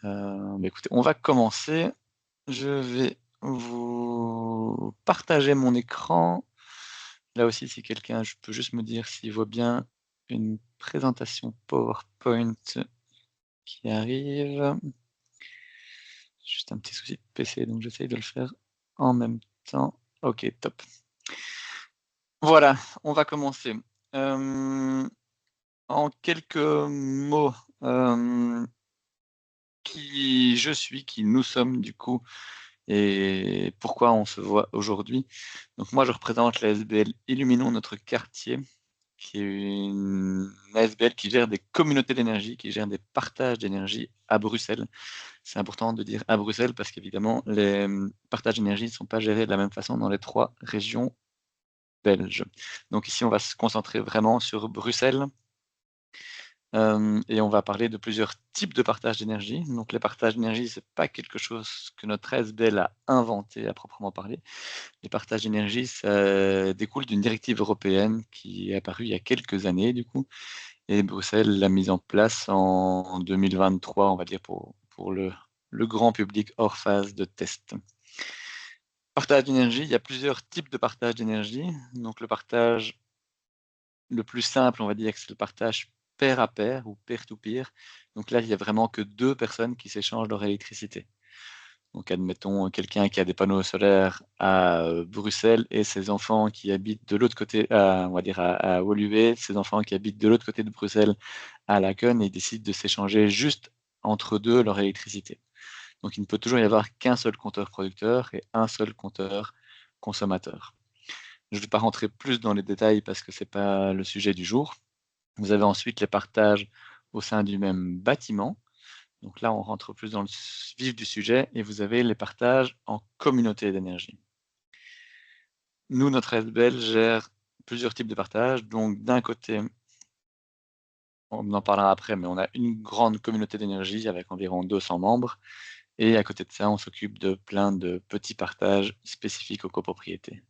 Écoutez, on va commencer. Je vais vous partager mon écran. Là aussi, si quelqu'un je peux juste me dire s'il voit bien une présentation PowerPoint qui arrive. Juste un petit souci de PC, donc j'essaye de le faire en même temps. OK, top. Voilà, on va commencer. En quelques mots, qui je suis, qui nous sommes du coup et pourquoi on se voit aujourd'hui. Donc moi, je représente la SBL Illuminons notre quartier, qui est une ASBL qui gère des communautés d'énergie, qui gère des partages d'énergie à Bruxelles. C'est important de dire à Bruxelles parce qu'évidemment, les partages d'énergie ne sont pas gérés de la même façon dans les 3 régions belges. Donc ici, on va se concentrer vraiment sur Bruxelles. Et on va parler de plusieurs types de partage d'énergie. Donc les partages d'énergie, c'est pas quelque chose que notre ASBL a inventé à proprement parler. Les partages d'énergie, ça découle d'une directive européenne qui est apparue il y a quelques années du coup, et Bruxelles l'a mise en place en 2023, on va dire pour le grand public hors phase de test. Partage d'énergie, il y a plusieurs types de partage d'énergie. Donc le partage le plus simple, on va dire que c'est le partage pair à pair ou peer-to-peer. Donc là, il y a vraiment que 2 personnes qui s'échangent leur électricité. Donc admettons quelqu'un qui a des panneaux solaires à, Bruxelles et ses enfants qui habitent de l'autre côté, on va dire à Woluwe, ses enfants qui habitent de l'autre côté de Bruxelles à Laken et ils décident de s'échanger juste entre 2 leur électricité. Donc il ne peut toujours y avoir qu'un seul compteur producteur et un seul compteur consommateur. Je ne vais pas rentrer plus dans les détails parce que c'est pas le sujet du jour. Vous avez ensuite les partages au sein du même bâtiment. Donc là, on rentre plus dans le vif du sujet et vous avez les partages en communauté d'énergie. Nous, notre SBL gère plusieurs types de partages. Donc d'un côté, on en parlera après, mais on a une grande communauté d'énergie avec environ 200 membres. Et à côté de ça, on s'occupe de plein de petits partages spécifiques aux copropriétés.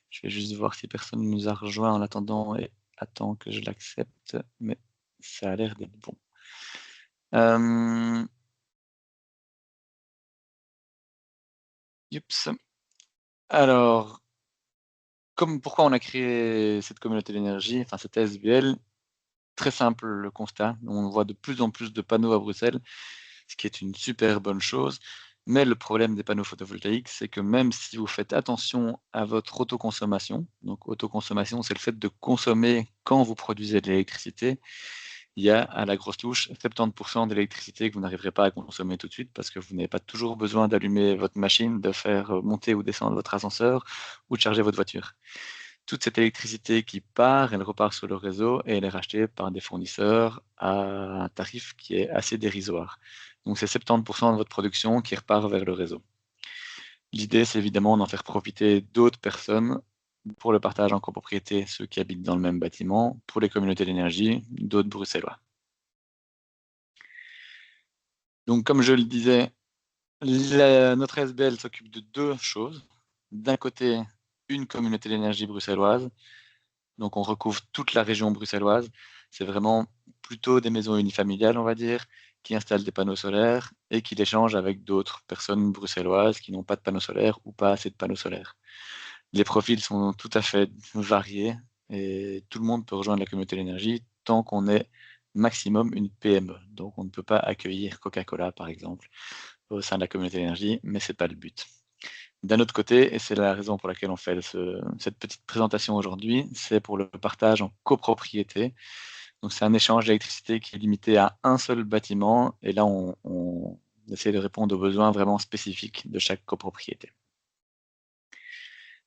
Je vais juste voir si personne nous a rejoint en attendant et attend que je l'accepte, mais ça a l'air d'être bon. Youps. Alors, pourquoi on a créé cette communauté d'énergie, enfin cette SBL? Très simple le constat, on voit de plus en plus de panneaux à Bruxelles, ce qui est une super bonne chose. Mais le problème des panneaux photovoltaïques, c'est que même si vous faites attention à votre autoconsommation, donc autoconsommation, c'est le fait de consommer quand vous produisez de l'électricité, il y a à la grosse touche 70% d'électricité que vous n'arriverez pas à consommer tout de suite parce que vous n'avez pas toujours besoin d'allumer votre machine, de faire monter ou descendre votre ascenseur ou de charger votre voiture. Toute cette électricité qui part, elle repart sur le réseau et elle est rachetée par des fournisseurs à un tarif qui est assez dérisoire. Donc c'est 70% de votre production qui repart vers le réseau. L'idée, c'est évidemment d'en faire profiter d'autres personnes pour le partage en copropriété, ceux qui habitent dans le même bâtiment, pour les communautés d'énergie, d'autres bruxellois. Donc comme je le disais, notre SBL s'occupe de 2 choses. D'un côté, une communauté d'énergie bruxelloise, donc on recouvre toute la région bruxelloise. C'est vraiment plutôt des maisons unifamiliales, on va dire, qui installent des panneaux solaires et qui l'échangent avec d'autres personnes bruxelloises qui n'ont pas de panneaux solaires ou pas assez de panneaux solaires. Les profils sont tout à fait variés et tout le monde peut rejoindre la communauté d'énergie tant qu'on est maximum une PME. Donc on ne peut pas accueillir Coca-Cola, par exemple, au sein de la communauté d'énergie, mais c'est pas le but. D'un autre côté, et c'est la raison pour laquelle on fait cette petite présentation aujourd'hui, c'est pour le partage en copropriété. Donc c'est un échange d'électricité qui est limité à un seul bâtiment, et là on essaie de répondre aux besoins vraiment spécifiques de chaque copropriété.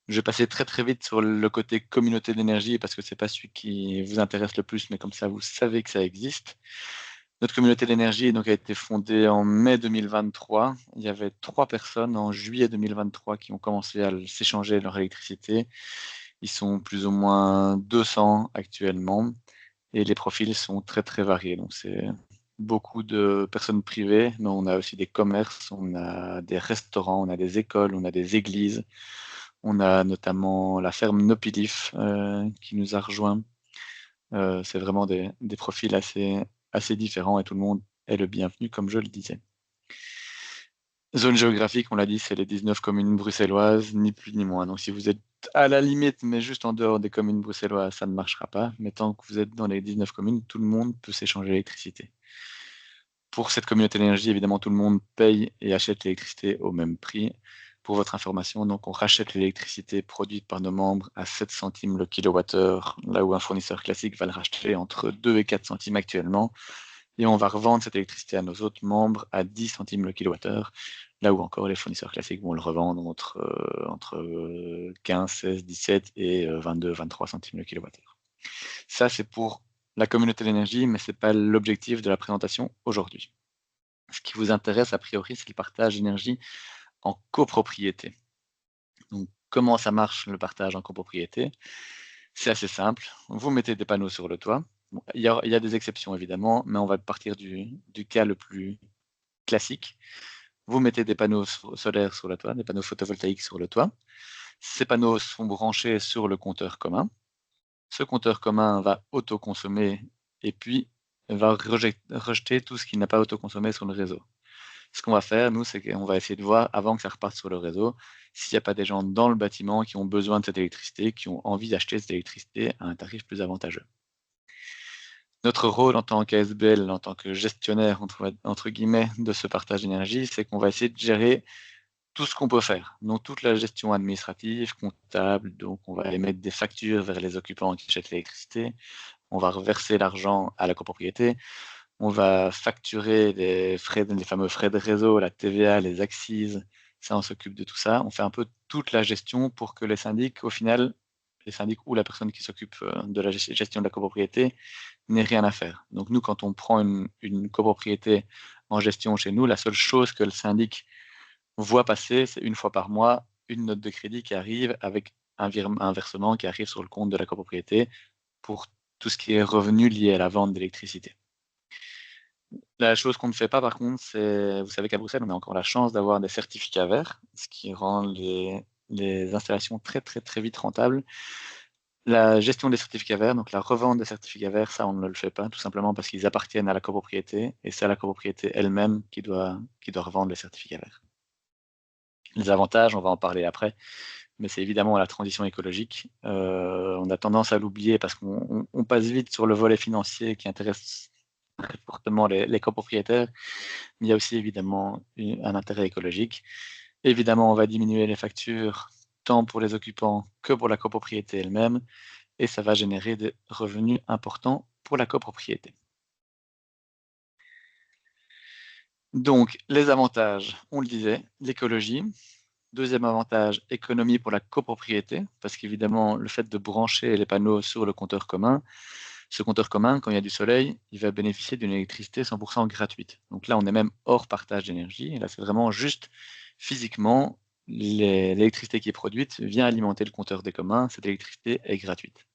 Je vais passer très très vite sur le côté communauté d'énergie parce que c'est pas celui qui vous intéresse le plus, mais comme ça vous savez que ça existe. Notre communauté d'énergie donc a été fondée en mai 2023. Il y avait 3 personnes en juillet 2023 qui ont commencé à s'échanger leur électricité. Ils sont plus ou moins 200 actuellement et les profils sont très très variés. Donc c'est beaucoup de personnes privées, mais on a aussi des commerces, on a des restaurants, on a des écoles, on a des églises. On a notamment la ferme Nopilif qui nous a rejoints. C'est vraiment des profils assez différents et tout le monde est le bienvenu, comme je le disais. Zone géographique, on l'a dit, c'est les 19 communes bruxelloises, ni plus ni moins. Donc si vous êtes à la limite, mais juste en dehors des communes bruxelloises, ça ne marchera pas. Mais tant que vous êtes dans les 19 communes, tout le monde peut s'échanger l'électricité. Pour cette communauté d'énergie, évidemment, tout le monde paye et achète l'électricité au même prix. Pour votre information, donc on rachète l'électricité produite par nos membres à 7 centimes le kilowattheure, là où un fournisseur classique va le racheter entre 2 et 4 centimes actuellement. Et on va revendre cette électricité à nos autres membres à 10 centimes le kilowattheure, là où encore les fournisseurs classiques vont le revendre entre 15, 16, 17 et 22, 23 centimes le kilowattheure. Ça, c'est pour la communauté d'énergie, mais ce n'est pas l'objectif de la présentation aujourd'hui. Ce qui vous intéresse, a priori, c'est le partage d'énergie en copropriété. Donc, comment ça marche le partage en copropriété? C'est assez simple. Vous mettez des panneaux sur le toit. Bon, il y a des exceptions, évidemment, mais on va partir du cas le plus classique. Vous mettez des panneaux solaires sur le toit, des panneaux photovoltaïques sur le toit. Ces panneaux sont branchés sur le compteur commun. Ce compteur commun va autoconsommer et puis va rejeter tout ce qui n'a pas autoconsommé sur le réseau. Ce qu'on va faire, nous, c'est qu'on va essayer de voir, avant que ça reparte sur le réseau, s'il n'y a pas des gens dans le bâtiment qui ont besoin de cette électricité, qui ont envie d'acheter cette électricité à un tarif plus avantageux. Notre rôle en tant qu'ASBL, en tant que gestionnaire, entre guillemets, de ce partage d'énergie, c'est qu'on va essayer de gérer tout ce qu'on peut faire. Donc, toute la gestion administrative, comptable, donc on va émettre des factures vers les occupants qui achètent l'électricité, on va reverser l'argent à la copropriété, on va facturer les fameux frais de réseau, la TVA, les accises, ça on s'occupe de tout ça. On fait un peu toute la gestion pour que les syndics, au final, les syndics ou la personne qui s'occupe de la gestion de la copropriété n'ait rien à faire. Donc nous, quand on prend une copropriété en gestion chez nous, la seule chose que le syndic voit passer, c'est une fois par mois une note de crédit qui arrive avec un versement qui arrive sur le compte de la copropriété pour tout ce qui est revenu lié à la vente d'électricité. La chose qu'on ne fait pas, par contre, c'est, vous savez qu'à Bruxelles, on a encore la chance d'avoir des certificats verts, ce qui rend les installations très, très, très vite rentables. La gestion des certificats verts, donc la revente des certificats verts, ça, on ne le fait pas, tout simplement parce qu'ils appartiennent à la copropriété, et c'est à la copropriété elle-même qui doit revendre les certificats verts. Les avantages, on va en parler après, mais c'est évidemment la transition écologique. On a tendance à l'oublier parce qu'on passe vite sur le volet financier qui intéresse très fortement les copropriétaires, mais il y a aussi évidemment un intérêt écologique. Évidemment, on va diminuer les factures tant pour les occupants que pour la copropriété elle-même, et ça va générer des revenus importants pour la copropriété. Donc, les avantages, on le disait, l'écologie. Deuxième avantage, économie pour la copropriété, parce qu'évidemment, le fait de brancher les panneaux sur le compteur commun, ce compteur commun, quand il y a du soleil, il va bénéficier d'une électricité 100% gratuite. Donc là, on est même hors partage d'énergie. Là, c'est vraiment juste physiquement, l'électricité qui est produite vient alimenter le compteur des communs. Cette électricité est gratuite.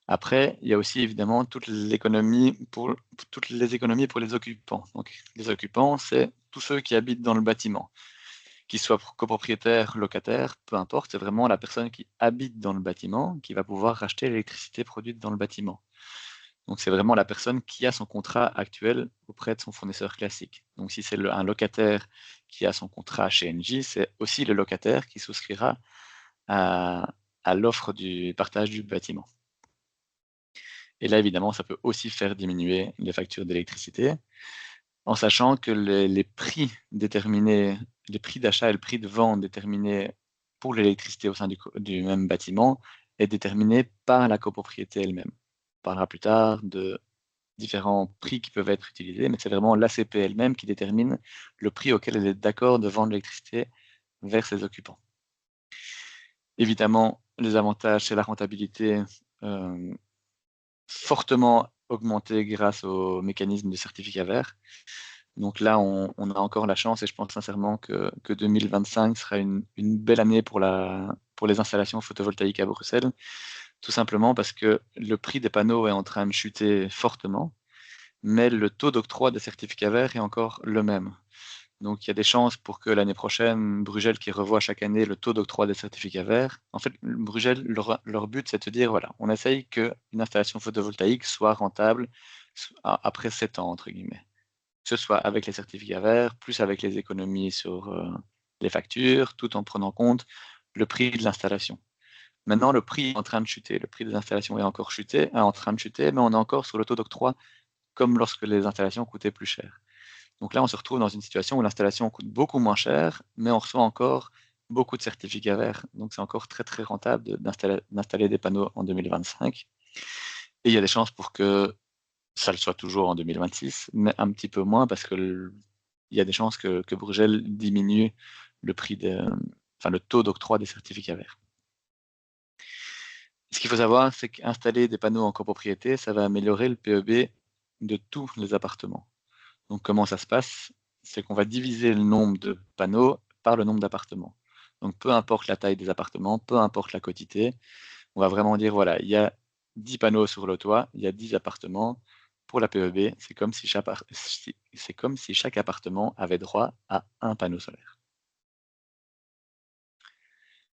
Après, il y a aussi évidemment toutes les économies pour les occupants. Donc, les occupants, c'est tous ceux qui habitent dans le bâtiment, qu'ils soient copropriétaires, locataires, peu importe, c'est vraiment la personne qui habite dans le bâtiment qui va pouvoir racheter l'électricité produite dans le bâtiment. Donc c'est vraiment la personne qui a son contrat actuel auprès de son fournisseur classique. Donc si c'est un locataire qui a son contrat chez Engie, c'est aussi le locataire qui souscrira à, à l'offre du partage du bâtiment. Et là, évidemment, ça peut aussi faire diminuer les factures d'électricité, en sachant que les prix déterminés, les prix d'achat et le prix de vente déterminés pour l'électricité au sein du même bâtiment est déterminé par la copropriété elle-même. On parlera plus tard de différents prix qui peuvent être utilisés, mais c'est vraiment l'ACP elle-même qui détermine le prix auquel elle est d'accord de vendre l'électricité vers ses occupants. Évidemment, les avantages, c'est la rentabilité fortement augmentée grâce au mécanisme du certificat vert. Donc là, on a encore la chance et je pense sincèrement que 2025 sera une belle année pour les installations photovoltaïques à Bruxelles, tout simplement parce que le prix des panneaux est en train de chuter fortement, mais le taux d'octroi des certificats verts est encore le même. Donc il y a des chances pour que l'année prochaine, Bruegel qui revoit chaque année le taux d'octroi des certificats verts, en fait, Bruegel, leur but, c'est de dire, voilà, on essaye qu'une installation photovoltaïque soit rentable après 7 ans, entre guillemets. que ce soit avec les certificats verts, plus avec les économies sur les factures, tout en prenant compte le prix de l'installation. Maintenant, le prix est en train de chuter, le prix des installations est encore en train de chuter, mais on est encore sur le taux d'octroi comme lorsque les installations coûtaient plus cher. Donc là, on se retrouve dans une situation où l'installation coûte beaucoup moins cher, mais on reçoit encore beaucoup de certificats verts. Donc c'est encore très très rentable d'installer des panneaux en 2025. Et il y a des chances pour que ça le soit toujours en 2026, mais un petit peu moins parce que il y a des chances que Bruegel diminue le prix le taux d'octroi des certificats verts. Ce qu'il faut savoir, c'est qu'installer des panneaux en copropriété, ça va améliorer le PEB de tous les appartements. Donc comment ça se passe? C'est qu'on va diviser le nombre de panneaux par le nombre d'appartements. Donc peu importe la taille des appartements, peu importe la quotité, on va vraiment dire, voilà, il y a 10 panneaux sur le toit, il y a 10 appartements. Pour la PEB, c'est comme si chaque appartement avait droit à un panneau solaire.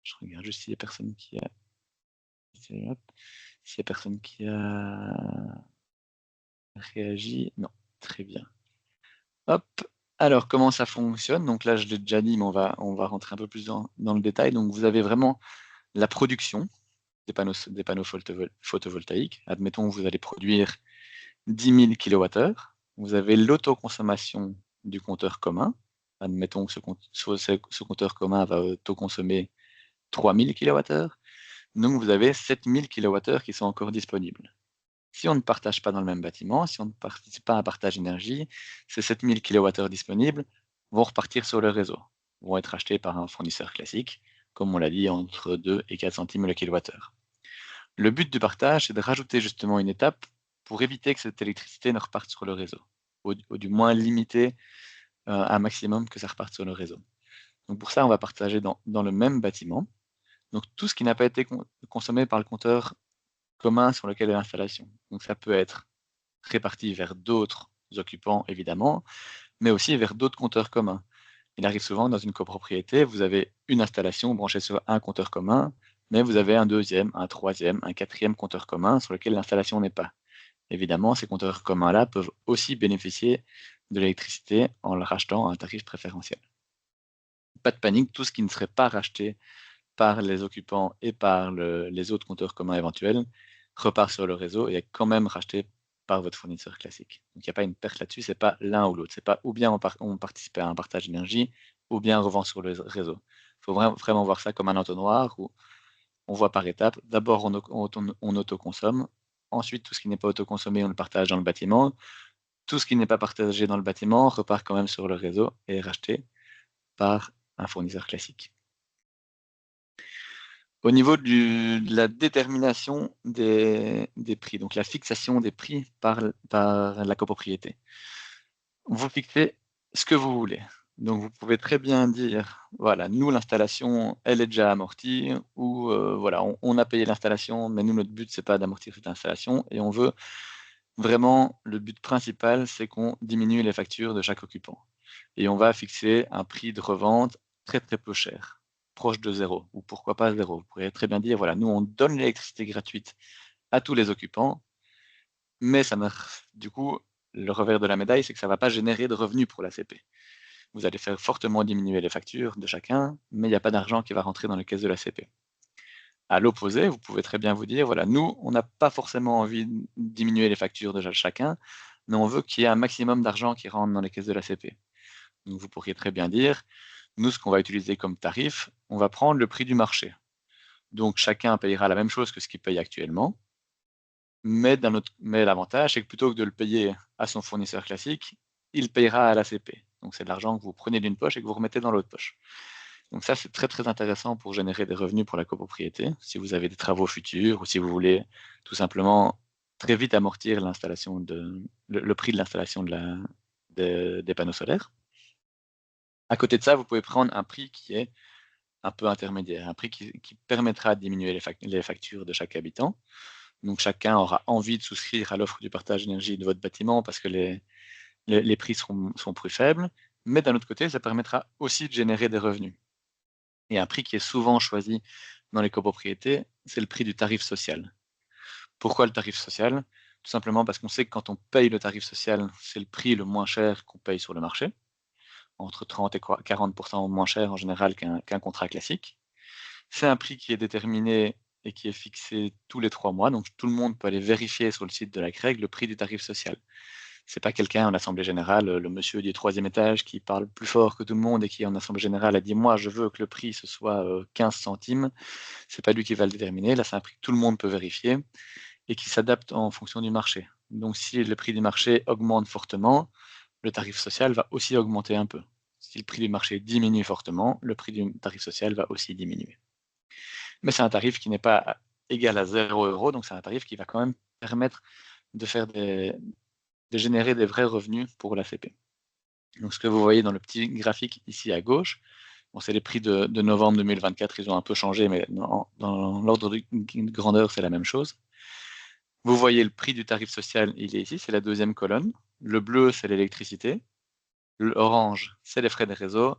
Je regarde juste s'il y a personne qui a... S'il y a personne qui a réagi. Non, très bien. Hop. Alors, comment ça fonctionne? Donc là, je l'ai déjà dit, mais on va rentrer un peu plus dans le détail. Donc, vous avez vraiment la production des panneaux photovoltaïques. Admettons que vous allez produire 10 000 kWh. Vous avez l'autoconsommation du compteur commun. Admettons que ce compteur commun va autoconsommer 3 000 kWh. Donc, vous avez 7 000 kWh qui sont encore disponibles. Si on ne partage pas dans le même bâtiment, si on ne participe pas à un partage d'énergie, ces 7000 kWh disponibles vont repartir sur le réseau, vont être achetés par un fournisseur classique, comme on l'a dit, entre 2 et 4 centimes le kilowattheure. Le but du partage, c'est de rajouter justement une étape pour éviter que cette électricité ne reparte sur le réseau, ou du moins limiter un maximum que ça reparte sur le réseau. Donc pour ça, on va partager dans le même bâtiment. Donc tout ce qui n'a pas été consommé par le compteur commun sur lequel est l'installation. Donc ça peut être répartis vers d'autres occupants, évidemment, mais aussi vers d'autres compteurs communs. Il arrive souvent dans une copropriété, vous avez une installation branchée sur un compteur commun, mais vous avez un deuxième, un troisième, un quatrième compteur commun sur lequel l'installation n'est pas. Évidemment, ces compteurs communs-là peuvent aussi bénéficier de l'électricité en le rachetant à un tarif préférentiel. Pas de panique, tout ce qui ne serait pas racheté par les occupants et par les autres compteurs communs éventuels repart sur le réseau et est quand même racheté par votre fournisseur classique. Donc il n'y a pas une perte là-dessus, c'est pas l'un ou l'autre. C'est pas ou bien on participe à un partage d'énergie ou bien on revend sur le réseau. Il faut vraiment voir ça comme un entonnoir où on voit par étapes. D'abord on autoconsomme, ensuite tout ce qui n'est pas autoconsommé on le partage dans le bâtiment. Tout ce qui n'est pas partagé dans le bâtiment repart quand même sur le réseau et est racheté par un fournisseur classique. Au niveau de la détermination des prix, donc la fixation des prix par la copropriété. Vous fixez ce que vous voulez. Donc vous pouvez très bien dire, voilà, nous l'installation, elle est déjà amortie, ou voilà, on a payé l'installation, mais nous notre but c'est pas d'amortir cette installation, et on veut vraiment, le but principal c'est qu'on diminue les factures de chaque occupant. Et on va fixer un prix de revente très très peu cher, proche de zéro, ou pourquoi pas zéro. Vous pourriez très bien dire, voilà, nous on donne l'électricité gratuite à tous les occupants, mais du coup, le revers de la médaille, c'est que ça ne va pas générer de revenus pour la CP. Vous allez faire fortement diminuer les factures de chacun, mais il n'y a pas d'argent qui va rentrer dans les caisses de la CP. À l'opposé, vous pouvez très bien vous dire, voilà, nous, on n'a pas forcément envie de diminuer les factures de chacun, mais on veut qu'il y ait un maximum d'argent qui rentre dans les caisses de la CP. Donc vous pourriez très bien dire, nous, ce qu'on va utiliser comme tarif, on va prendre le prix du marché. Donc chacun payera la même chose que ce qu'il paye actuellement, mais l'avantage, c'est que plutôt que de le payer à son fournisseur classique, il payera à l'ACP. Donc c'est de l'argent que vous prenez d'une poche et que vous remettez dans l'autre poche. Donc ça, c'est très très intéressant pour générer des revenus pour la copropriété, si vous avez des travaux futurs ou si vous voulez tout simplement très vite amortir le prix de l'installation des panneaux solaires. À côté de ça, vous pouvez prendre un prix qui est un peu intermédiaire, un prix qui permettra de diminuer les factures de chaque habitant. Donc chacun aura envie de souscrire à l'offre du partage d'énergie de votre bâtiment parce que les prix sont plus faibles, mais d'un autre côté, ça permettra aussi de générer des revenus. Et un prix qui est souvent choisi dans les copropriétés, c'est le prix du tarif social. Pourquoi le tarif social? tout simplement parce qu'on sait que quand on paye le tarif social, c'est le prix le moins cher qu'on paye sur le marché, entre 30 et 40 moins cher en général qu'un contrat classique. C'est un prix qui est déterminé et qui est fixé tous les 3 mois, donc tout le monde peut aller vérifier sur le site de la CREG le prix du tarif social. C'est pas quelqu'un en assemblée générale, le monsieur du 3e étage qui parle plus fort que tout le monde et qui en assemblée générale a dit: «Moi je veux que le prix ce soit, 15 centimes». C'est pas lui qui va le déterminer, là c'est un prix que tout le monde peut vérifier et qui s'adapte en fonction du marché. Donc si le prix du marché augmente fortement, le tarif social va aussi augmenter un peu. Si le prix du marché diminue fortement, le prix du tarif social va aussi diminuer. Mais c'est un tarif qui n'est pas égal à 0 €, donc c'est un tarif qui va quand même permettre de faire de générer des vrais revenus pour l'ACP. Donc ce que vous voyez dans le petit graphique ici à gauche, bon, c'est les prix de novembre 2024, ils ont un peu changé, mais dans l'ordre de grandeur, c'est la même chose. Vous voyez le prix du tarif social, il est ici, c'est la deuxième colonne. Le bleu, c'est l'électricité. L'orange, c'est les frais de réseau.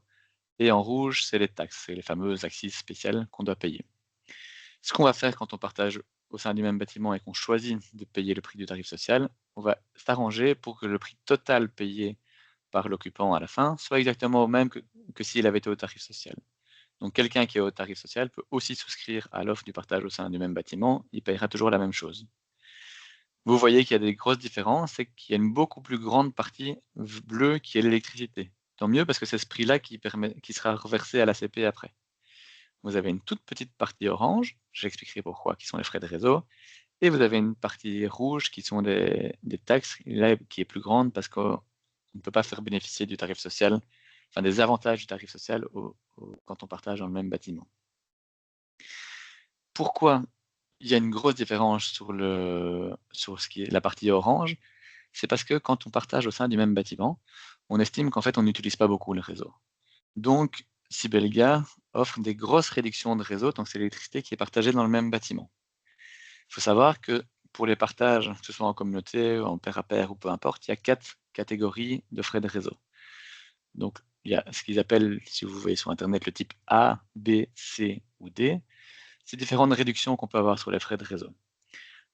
Et en rouge, c'est les taxes, c'est les fameuses accises spéciales qu'on doit payer. Ce qu'on va faire quand on partage au sein du même bâtiment et qu'on choisit de payer le prix du tarif social, on va s'arranger pour que le prix total payé par l'occupant à la fin soit exactement au même que s'il avait été au tarif social. Donc quelqu'un qui est au tarif social peut aussi souscrire à l'offre du partage au sein du même bâtiment, il payera toujours la même chose. Vous voyez qu'il y a des grosses différences, c'est qu'il y a une beaucoup plus grande partie bleue qui est l'électricité. Tant mieux parce que c'est ce prix-là qui sera reversé à l'ACP après. Vous avez une toute petite partie orange, j'expliquerai pourquoi, qui sont les frais de réseau, et vous avez une partie rouge qui sont des taxes, là, qui est plus grande parce qu'on ne peut pas faire bénéficier du tarif social, enfin des avantages du tarif social quand on partage dans le même bâtiment. Pourquoi il y a une grosse différence sur ce qui est la partie orange? C'est parce que quand on partage au sein du même bâtiment, on estime qu'en fait on n'utilise pas beaucoup le réseau. Donc, Sibelga offre des grosses réductions de réseau, donc c'est l'électricité qui est partagée dans le même bâtiment. Il faut savoir que pour les partages, que ce soit en communauté, en pair à pair ou peu importe, il y a 4 catégories de frais de réseau. Donc, il y a ce qu'ils appellent, si vous voyez sur internet, le type A, B, C ou D. C'est différentes réductions qu'on peut avoir sur les frais de réseau.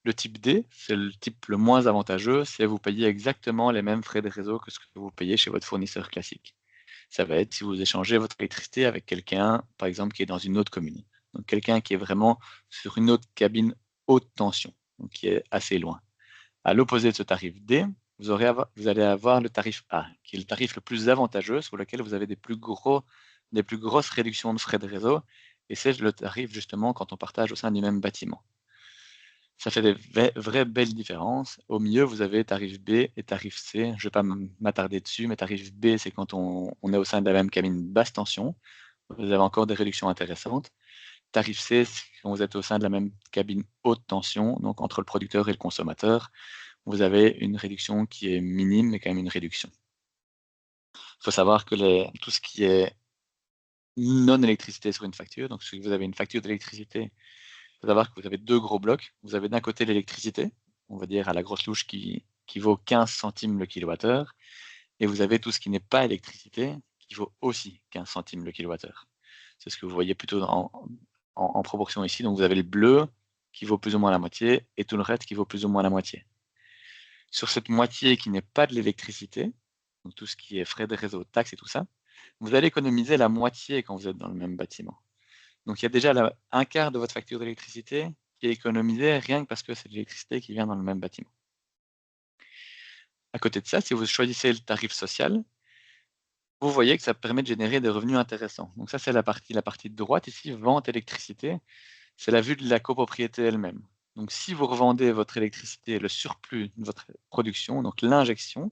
Le type D, c'est le type le moins avantageux, c'est vous payez exactement les mêmes frais de réseau que ce que vous payez chez votre fournisseur classique. Ça va être si vous échangez votre électricité avec quelqu'un, par exemple, qui est dans une autre commune. Donc quelqu'un qui est vraiment sur une autre cabine haute tension, donc qui est assez loin. À l'opposé de ce tarif D, vous allez avoir le tarif A, qui est le tarif le plus avantageux, sur lequel vous avez des plus grosses réductions de frais de réseau, et c'est le tarif justement quand on partage au sein du même bâtiment. Ça fait des vraies belles différences. Au milieu, vous avez tarif B et tarif C. Je ne vais pas m'attarder dessus, mais tarif B, c'est quand on est au sein de la même cabine basse tension. Vous avez encore des réductions intéressantes. Tarif C, c'est quand vous êtes au sein de la même cabine haute tension, donc entre le producteur et le consommateur. Vous avez une réduction qui est minime, mais quand même une réduction. Il faut savoir que tout ce qui est non-électricité sur une facture, donc si vous avez une facture d'électricité, il faut savoir que vous avez 2 gros blocs. Vous avez d'un côté l'électricité, on va dire à la grosse louche qui vaut 15 centimes le kilowattheure, et vous avez tout ce qui n'est pas électricité, qui vaut aussi 15 centimes le kilowattheure. C'est ce que vous voyez plutôt en proportion ici. Donc vous avez le bleu qui vaut plus ou moins la moitié, et tout le reste qui vaut plus ou moins la moitié. Sur cette moitié qui n'est pas de l'électricité, donc tout ce qui est frais de réseau, taxes et tout ça, vous allez économiser la moitié quand vous êtes dans le même bâtiment. Donc il y a déjà un quart de votre facture d'électricité qui est économisée rien que parce que c'est de l'électricité qui vient dans le même bâtiment. À côté de ça, si vous choisissez le tarif social, vous voyez que ça permet de générer des revenus intéressants. Donc ça, c'est la partie de droite ici, vente électricité, c'est la vue de la copropriété elle-même. Donc si vous revendez votre électricité, le surplus de votre production, donc l'injection,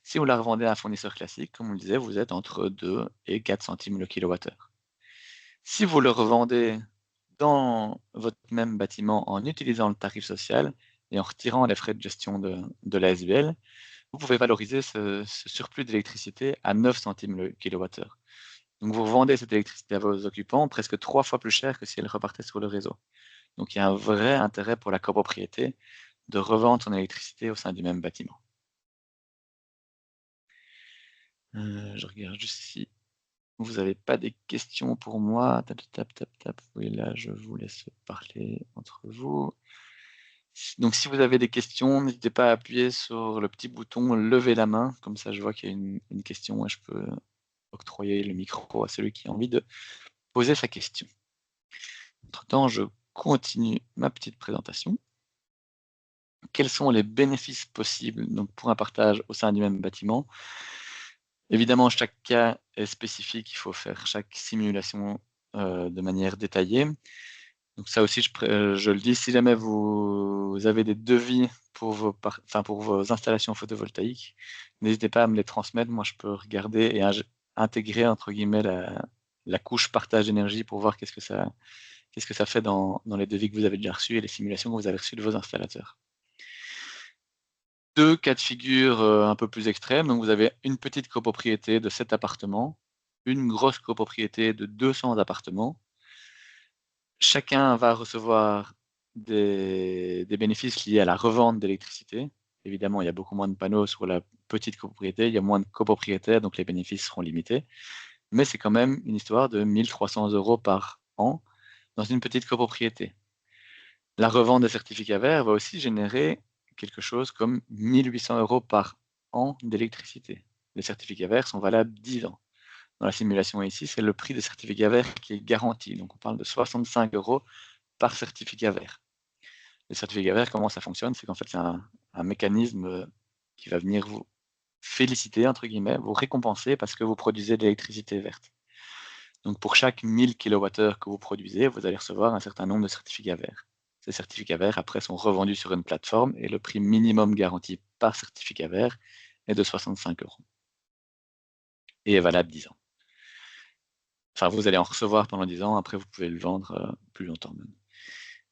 si vous la revendez à un fournisseur classique, comme on le disait, vous êtes entre 2 et 4 centimes le kilowattheure. Si vous le revendez dans votre même bâtiment en utilisant le tarif social et en retirant les frais de gestion de l'ASBL, vous pouvez valoriser ce surplus d'électricité à 9 centimes le kilowattheure. Donc vous vendez cette électricité à vos occupants presque 3 fois plus cher que si elle repartait sur le réseau. Donc il y a un vrai intérêt pour la copropriété de revendre son électricité au sein du même bâtiment. Je regarde juste si vous n'avez pas des questions pour moi. Tap, tap, tap, tap. Oui, là, je vous laisse parler entre vous. Donc si vous avez des questions, n'hésitez pas à appuyer sur le petit bouton lever la main, comme ça je vois qu'il y a une question et je peux octroyer le micro à celui qui a envie de poser sa question. Entre-temps, je continue ma petite présentation. Quels sont les bénéfices possibles donc, pour un partage au sein du même bâtiment? Évidemment, chaque cas est spécifique, il faut faire chaque simulation de manière détaillée. Donc ça aussi, je le dis, si jamais vous avez des devis pour pour vos installations photovoltaïques, n'hésitez pas à me les transmettre. Moi, je peux regarder et intégrer, entre guillemets, la couche partage d'énergie pour voir qu'est-ce que ça fait dans les devis que vous avez déjà reçus et les simulations que vous avez reçues de vos installateurs. Deux cas de figure un peu plus extrêmes. Donc vous avez une petite copropriété de 7 appartements, une grosse copropriété de 200 appartements. Chacun va recevoir des bénéfices liés à la revente d'électricité. Évidemment, il y a beaucoup moins de panneaux sur la petite copropriété, il y a moins de copropriétaires, donc les bénéfices seront limités. Mais c'est quand même une histoire de 1 300 € par an dans une petite copropriété. La revente des certificats verts va aussi générer quelque chose comme 1 800 € par an d'électricité. Les certificats verts sont valables 10 ans. Dans la simulation ici, c'est le prix des certificats verts qui est garanti. Donc on parle de 65 € par certificat vert. Les certificats verts, comment ça fonctionne? C'est qu'en fait, c'est un mécanisme qui va venir vous féliciter, entre guillemets, vous récompenser parce que vous produisez de l'électricité verte. Donc pour chaque 1000 kWh que vous produisez, vous allez recevoir un certain nombre de certificats verts. Ces certificats verts, après, sont revendus sur une plateforme et le prix minimum garanti par certificat vert est de 65 € et est valable 10 ans. Enfin, vous allez en recevoir pendant 10 ans, après vous pouvez le vendre plus longtemps même.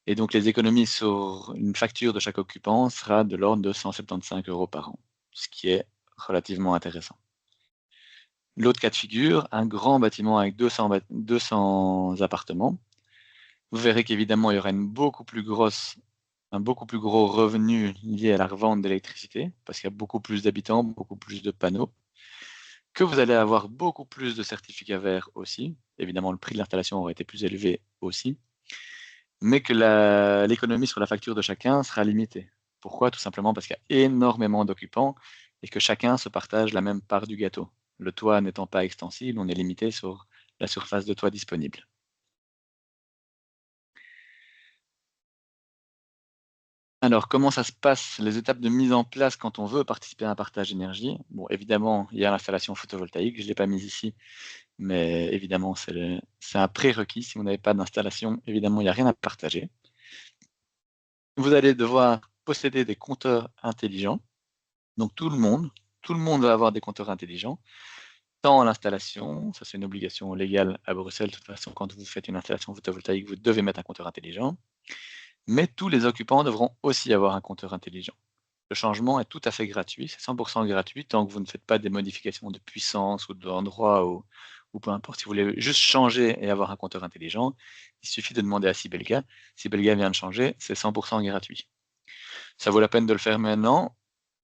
Et donc les économies sur une facture de chaque occupant sera de l'ordre de 175 € par an, ce qui est relativement intéressant. L'autre cas de figure, un grand bâtiment avec 200 appartements. Vous verrez qu'évidemment, il y aura un beaucoup plus gros revenu lié à la revente d'électricité, parce qu'il y a beaucoup plus d'habitants, beaucoup plus de panneaux, que vous allez avoir beaucoup plus de certificats verts aussi. Évidemment, le prix de l'installation aura été plus élevé aussi, mais que l'économie sur la facture de chacun sera limitée. Pourquoi? Tout simplement parce qu'il y a énormément d'occupants et que chacun se partage la même part du gâteau. Le toit n'étant pas extensible, on est limité sur la surface de toit disponible. Alors, comment ça se passe, les étapes de mise en place quand on veut participer à un partage d'énergie? Bon, évidemment, il y a l'installation photovoltaïque, je ne l'ai pas mise ici, mais évidemment, c'est un prérequis. Si vous n'avez pas d'installation, évidemment, il n'y a rien à partager. Vous allez devoir posséder des compteurs intelligents. Donc tout le monde va avoir des compteurs intelligents, tant à l'installation, ça c'est une obligation légale à Bruxelles, de toute façon, quand vous faites une installation photovoltaïque, vous devez mettre un compteur intelligent, mais tous les occupants devront aussi avoir un compteur intelligent. Le changement est tout à fait gratuit, c'est 100% gratuit tant que vous ne faites pas des modifications de puissance ou d'endroit ou peu importe. Si vous voulez juste changer et avoir un compteur intelligent, il suffit de demander à Sibelga. Sibelga vient de changer, c'est 100% gratuit. Ça vaut la peine de le faire maintenant.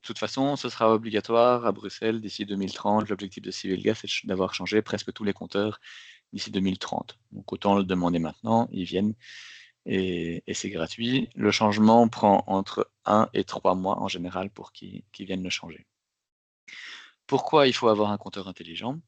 De toute façon, ce sera obligatoire à Bruxelles d'ici 2030. L'objectif de Sibelga, c'est d'avoir changé presque tous les compteurs d'ici 2030. Donc autant le demander maintenant, ils viennent et c'est gratuit. Le changement prend entre 1 et 3 mois en général pour qu'ils viennent le changer. Pourquoi il faut avoir un compteur intelligent?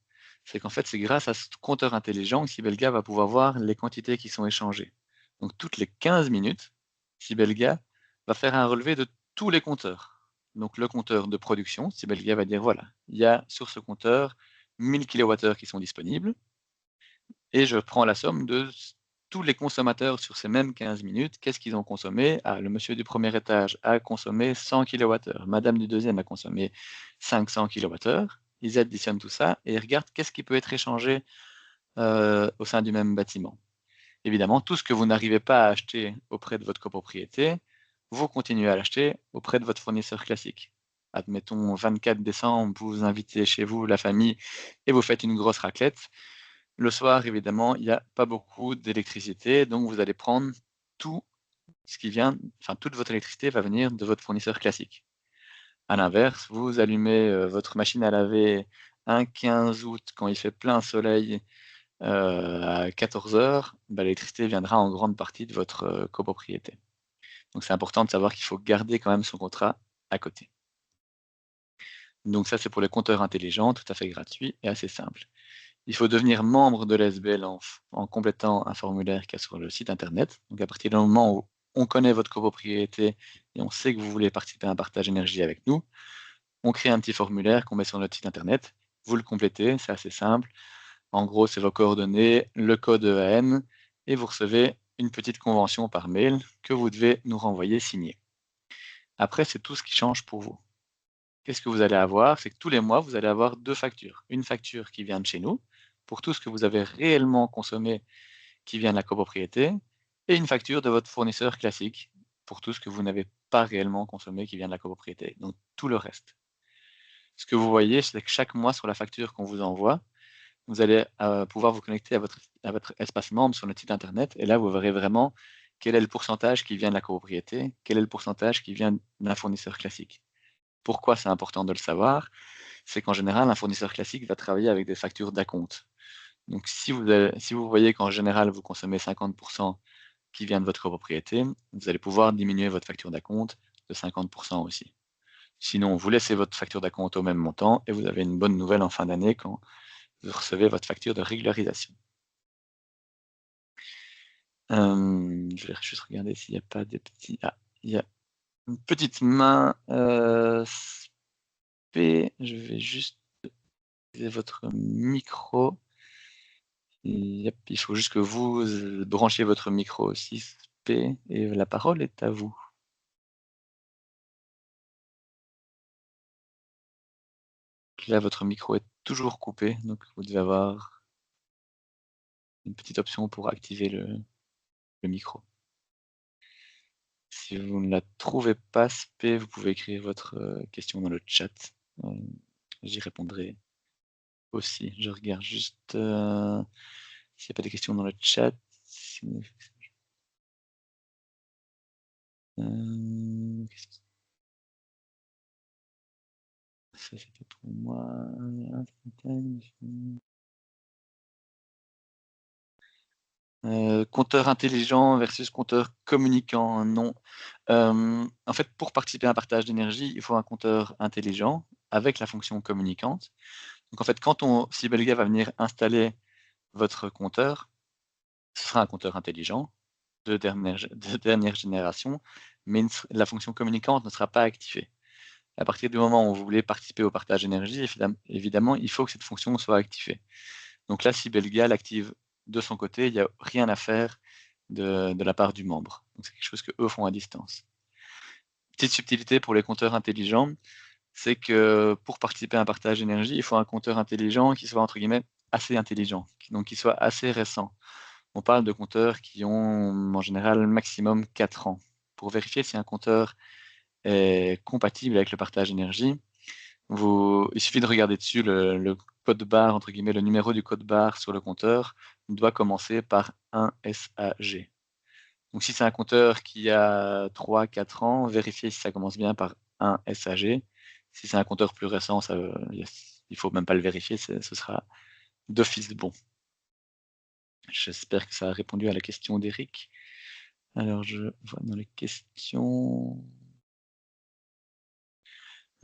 C'est qu'en fait, c'est grâce à ce compteur intelligent que Sibelga va pouvoir voir les quantités qui sont échangées. Donc toutes les 15 minutes, Sibelga va faire un relevé de tous les compteurs. Donc le compteur de production, Sibelga va dire voilà, il y a sur ce compteur 1000 kWh qui sont disponibles et je prends la somme de tous les consommateurs sur ces mêmes 15 minutes. Qu'est-ce qu'ils ont consommé? Ah, le monsieur du premier étage a consommé 100 kWh, madame du deuxième a consommé 500 kWh. Ils additionnent tout ça et ils regardent qu'est-ce qui peut être échangé au sein du même bâtiment. Évidemment, tout ce que vous n'arrivez pas à acheter auprès de votre copropriété, vous continuez à l'acheter auprès de votre fournisseur classique. Admettons, 24 décembre, vous invitez chez vous la famille et vous faites une grosse raclette. Le soir, évidemment, il n'y a pas beaucoup d'électricité, donc vous allez prendre tout ce qui vient, enfin toute votre électricité va venir de votre fournisseur classique. À l'inverse, vous allumez votre machine à laver un 15 août quand il fait plein soleil à 14 h, bah, l'électricité viendra en grande partie de votre copropriété. Donc c'est important de savoir qu'il faut garder quand même son contrat à côté. Donc ça, c'est pour les compteurs intelligents, tout à fait gratuit et assez simple. Il faut devenir membre de l'SBL en complétant un formulaire qu'il y a sur le site internet. Donc à partir du moment où on connaît votre copropriété et on sait que vous voulez participer à un partage énergie avec nous, on crée un petit formulaire qu'on met sur notre site internet. Vous le complétez, c'est assez simple. En gros, c'est vos coordonnées, le code EAN, et vous recevez une petite convention par mail que vous devez nous renvoyer signée. Après, c'est tout ce qui change pour vous. Qu'est-ce que vous allez avoir? C'est que tous les mois, vous allez avoir deux factures. Une facture qui vient de chez nous, pour tout ce que vous avez réellement consommé qui vient de la copropriété, et une facture de votre fournisseur classique, pour tout ce que vous n'avez pas réellement consommé qui vient de la copropriété. Donc tout le reste. Ce que vous voyez, c'est que chaque mois sur la facture qu'on vous envoie, vous allez pouvoir vous connecter à votre espace membre sur notre site internet, et là, vous verrez vraiment quel est le pourcentage qui vient de la copropriété, quel est le pourcentage qui vient d'un fournisseur classique. Pourquoi c'est important de le savoir? C'est qu'en général, un fournisseur classique va travailler avec des factures d'acompte. Donc si vous voyez qu'en général, vous consommez 50% qui vient de votre copropriété, vous allez pouvoir diminuer votre facture d'acompte de 50% aussi. Sinon, vous laissez votre facture d'acompte au même montant et vous avez une bonne nouvelle en fin d'année quand vous recevez votre facture de régularisation. Je vais juste regarder s'il n'y a pas des petits... Ah, il y a une petite main. P, je vais juste utiliser votre micro. Yep, il faut juste que vous branchiez votre micro aussi, P, et la parole est à vous. Là, votre micro est toujours coupé, donc vous devez avoir une petite option pour activer le micro. Si vous ne la trouvez pas, P, vous pouvez écrire votre question dans le chat. J'y répondrai aussi. Je regarde juste s'il n'y a pas de questions dans le chat. Ça, c'était pour moi. Compteur intelligent versus compteur communicant, non. En fait, pour participer à un partage d'énergie, il faut un compteur intelligent avec la fonction communicante. Donc en fait, si Belga va venir installer votre compteur, ce sera un compteur intelligent de dernière génération, mais la fonction communicante ne sera pas activée. À partir du moment où vous voulez participer au partage d'énergie, évidemment, il faut que cette fonction soit activée. Donc là, si Belga l'active de son côté, il n'y a rien à faire de la part du membre. Donc c'est quelque chose qu'eux font à distance. Petite subtilité pour les compteurs intelligents, c'est que pour participer à un partage d'énergie, il faut un compteur intelligent qui soit entre guillemets assez intelligent, donc qui soit assez récent. On parle de compteurs qui ont en général maximum 4 ans. Pour vérifier si un compteur est compatible avec le partage d'énergie, il suffit de regarder dessus le code barre, entre guillemets, le numéro du code barre sur le compteur doit commencer par 1 SAG. Donc si c'est un compteur qui a 3-4 ans, vérifiez si ça commence bien par 1 SAG. Si c'est un compteur plus récent, il ne faut même pas le vérifier, ce sera d'office bon. J'espère que ça a répondu à la question d'Eric. Alors je vois dans les questions...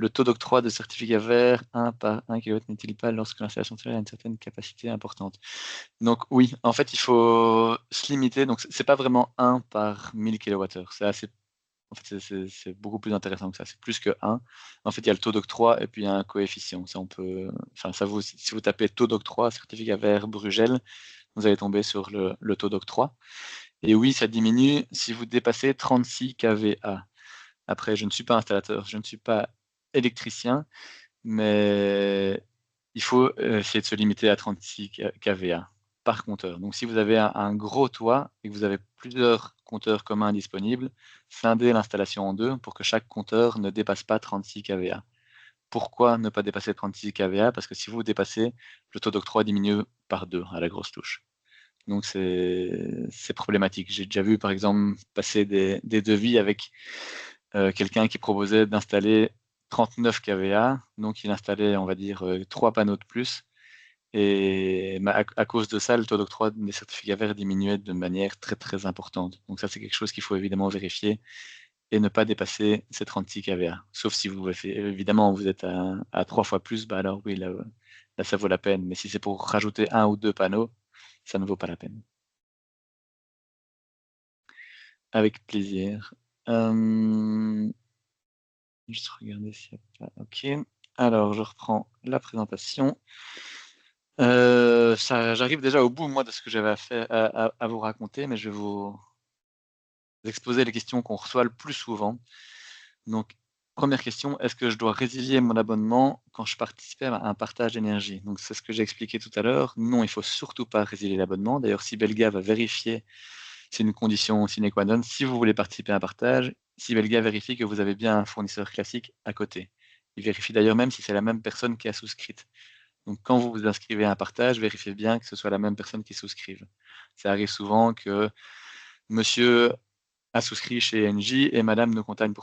Le taux d'octroi de certificat vert 1 par 1 kW n'est-il pas lorsque l'installation solaire a une certaine capacité importante? Donc oui, en fait, il faut se limiter. Donc c'est pas vraiment 1 par 1000 kWh. En fait, c'est beaucoup plus intéressant que ça. C'est plus que 1. En fait, il y a le taux d'octroi et puis il y a un coefficient. Ça, si vous tapez taux d'octroi, certificat vert Brugel, vous allez tomber sur le taux d'octroi. Et oui, ça diminue si vous dépassez 36 kVA. Après, je ne suis pas installateur, je ne suis pas électricien, mais il faut essayer de se limiter à 36 kVA par compteur. Donc si vous avez un gros toit et que vous avez plusieurs compteurs communs disponibles, scindez l'installation en deux pour que chaque compteur ne dépasse pas 36 kVA. Pourquoi ne pas dépasser 36 kVA? Parce que si vous dépassez, le taux d'octroi diminue par 2 à la grosse touche. Donc c'est problématique. J'ai déjà vu par exemple passer des devis avec quelqu'un qui proposait d'installer 39 kVA, donc il installait, on va dire, 3 panneaux de plus. Et à cause de ça, le taux d'octroi des certificats verts diminuait de manière très très importante. Donc ça, c'est quelque chose qu'il faut évidemment vérifier et ne pas dépasser ces 36 kVA. Sauf si vous évidemment vous êtes à 3 fois plus, bah alors oui, là, ça vaut la peine. Mais si c'est pour rajouter 1 ou 2 panneaux, ça ne vaut pas la peine. Avec plaisir. Juste regarder s'il n'y a pas. OK. Alors, je reprends la présentation. J'arrive déjà au bout, moi, de ce que j'avais à vous raconter, mais je vais vous exposer les questions qu'on reçoit le plus souvent. Donc, première question, est-ce que je dois résilier mon abonnement quand je participais à un partage d'énergie? Donc, c'est ce que j'ai expliqué tout à l'heure. Non, il faut surtout pas résilier l'abonnement. D'ailleurs, Sibelga va vérifier, c'est une condition sine qua non. Si vous voulez participer à un partage, Sibelga vérifie que vous avez bien un fournisseur classique à côté. Il vérifie d'ailleurs même si c'est la même personne qui a souscrite. Donc, quand vous vous inscrivez à un partage, vérifiez bien que ce soit la même personne qui souscrive. Ça arrive souvent que monsieur a souscrit chez Engie et madame nous contacte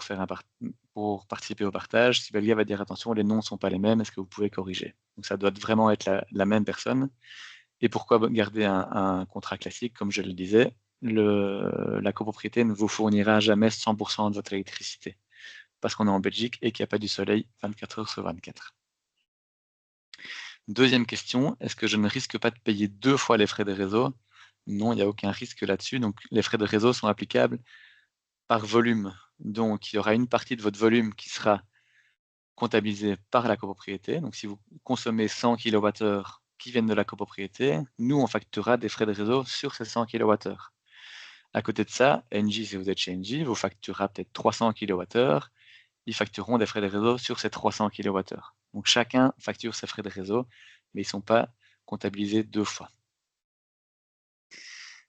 pour participer au partage. Sibelga va dire attention, les noms ne sont pas les mêmes, est-ce que vous pouvez corriger? Donc, ça doit vraiment être la même personne. Et pourquoi garder un contrat classique? Comme je le disais, la copropriété ne vous fournira jamais 100% de votre électricité parce qu'on est en Belgique et qu'il n'y a pas du soleil 24 heures sur 24. Deuxième question, est-ce que je ne risque pas de payer 2 fois les frais de réseau? Non, il n'y a aucun risque là-dessus. Donc, les frais de réseau sont applicables par volume. Donc, il y aura une partie de votre volume qui sera comptabilisée par la copropriété. Donc, si vous consommez 100 kWh qui viennent de la copropriété, nous, on facturera des frais de réseau sur ces 100 kWh. À côté de ça, Engie, si vous êtes chez Engie, vous facturera peut-être 300 kWh. Ils factureront des frais de réseau sur ces 300 kWh. Donc, chacun facture ses frais de réseau, mais ils ne sont pas comptabilisés 2 fois.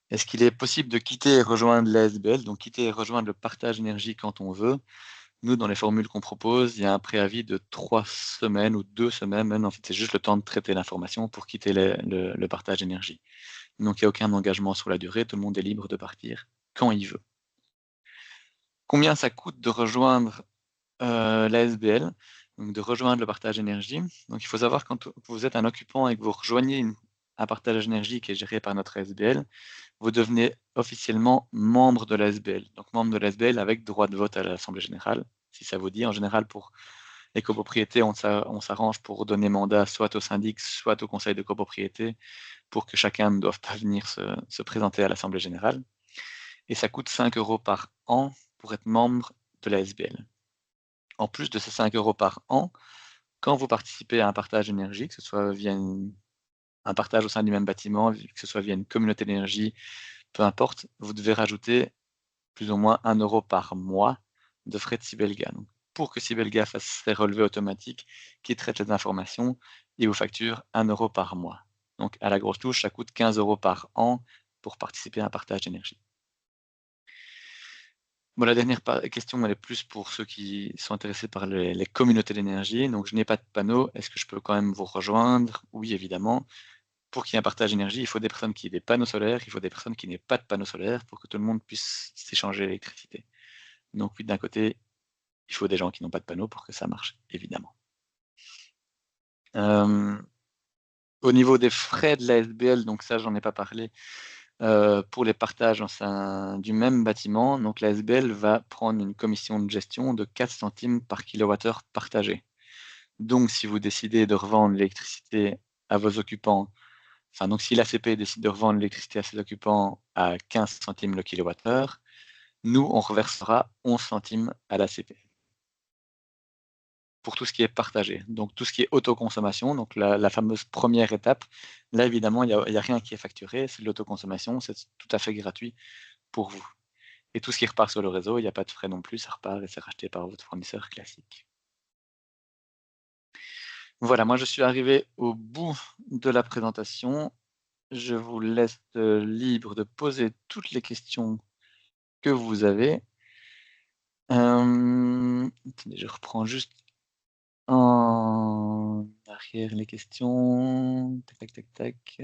Est-ce qu'il est possible de quitter et rejoindre l'ASBL, donc quitter et rejoindre le partage énergie quand on veut? Nous, dans les formules qu'on propose, il y a un préavis de 3 semaines ou 2 semaines même. En fait, c'est juste le temps de traiter l'information pour quitter le partage d'énergie. Donc, il n'y a aucun engagement sur la durée. Tout le monde est libre de partir quand il veut. Combien ça coûte de rejoindre l'ASBL, donc de rejoindre le partage énergie? Donc, il faut savoir quand vous êtes un occupant et que vous rejoignez un partage énergie qui est géré par notre ASBL, vous devenez officiellement membre de l'ASBL. Donc, membre de l'ASBL avec droit de vote à l'Assemblée générale, si ça vous dit. En général, pour les copropriétés, on s'arrange pour donner mandat soit au syndic, soit au conseil de copropriété, pour que chacun ne doive pas venir se présenter à l'Assemblée générale. Et ça coûte 5 € par an pour être membre de l'ASBL. En plus de ces 5 € par an, quand vous participez à un partage d'énergie, que ce soit via un partage au sein du même bâtiment, que ce soit via une communauté d'énergie, peu importe, vous devez rajouter plus ou moins 1 € par mois de frais de Sibelga. Donc, pour que Sibelga fasse ses relevés automatiques, qui traitent les informations, il vous facture 1 € par mois. Donc, à la grosse touche, ça coûte 15 € par an pour participer à un partage d'énergie. Bon, la dernière question, elle est plus pour ceux qui sont intéressés par les communautés d'énergie. Donc, je n'ai pas de panneau. Est-ce que je peux quand même vous rejoindre? Oui, évidemment. Pour qu'il y ait un partage d'énergie, il faut des personnes qui aient des panneaux solaires, il faut des personnes qui n'aient pas de panneaux solaires pour que tout le monde puisse s'échanger l'électricité. Donc, oui, d'un côté, il faut des gens qui n'ont pas de panneaux pour que ça marche, évidemment. Au niveau des frais de la SBL, donc ça, j'en ai pas parlé, pour les partages au sein du même bâtiment, donc la SBL va prendre une commission de gestion de 4 centimes par kilowattheure partagé. Donc, si vous décidez de revendre l'électricité à vos occupants, enfin, donc si l'ACP décide de revendre l'électricité à ses occupants à 15 centimes le kilowattheure, nous, on reversera 11 centimes à l'ACP. Pour tout ce qui est partagé. Donc tout ce qui est autoconsommation, donc la fameuse première étape, là évidemment, il y a rien qui est facturé, c'est de l'autoconsommation, c'est tout à fait gratuit pour vous. Et tout ce qui repart sur le réseau, il n'y a pas de frais non plus, ça repart et c'est racheté par votre fournisseur classique. Voilà, moi je suis arrivé au bout de la présentation. Je vous laisse libre de poser toutes les questions que vous avez. Attendez, je reprends juste en arrière les questions. Tac, tac, tac, tac.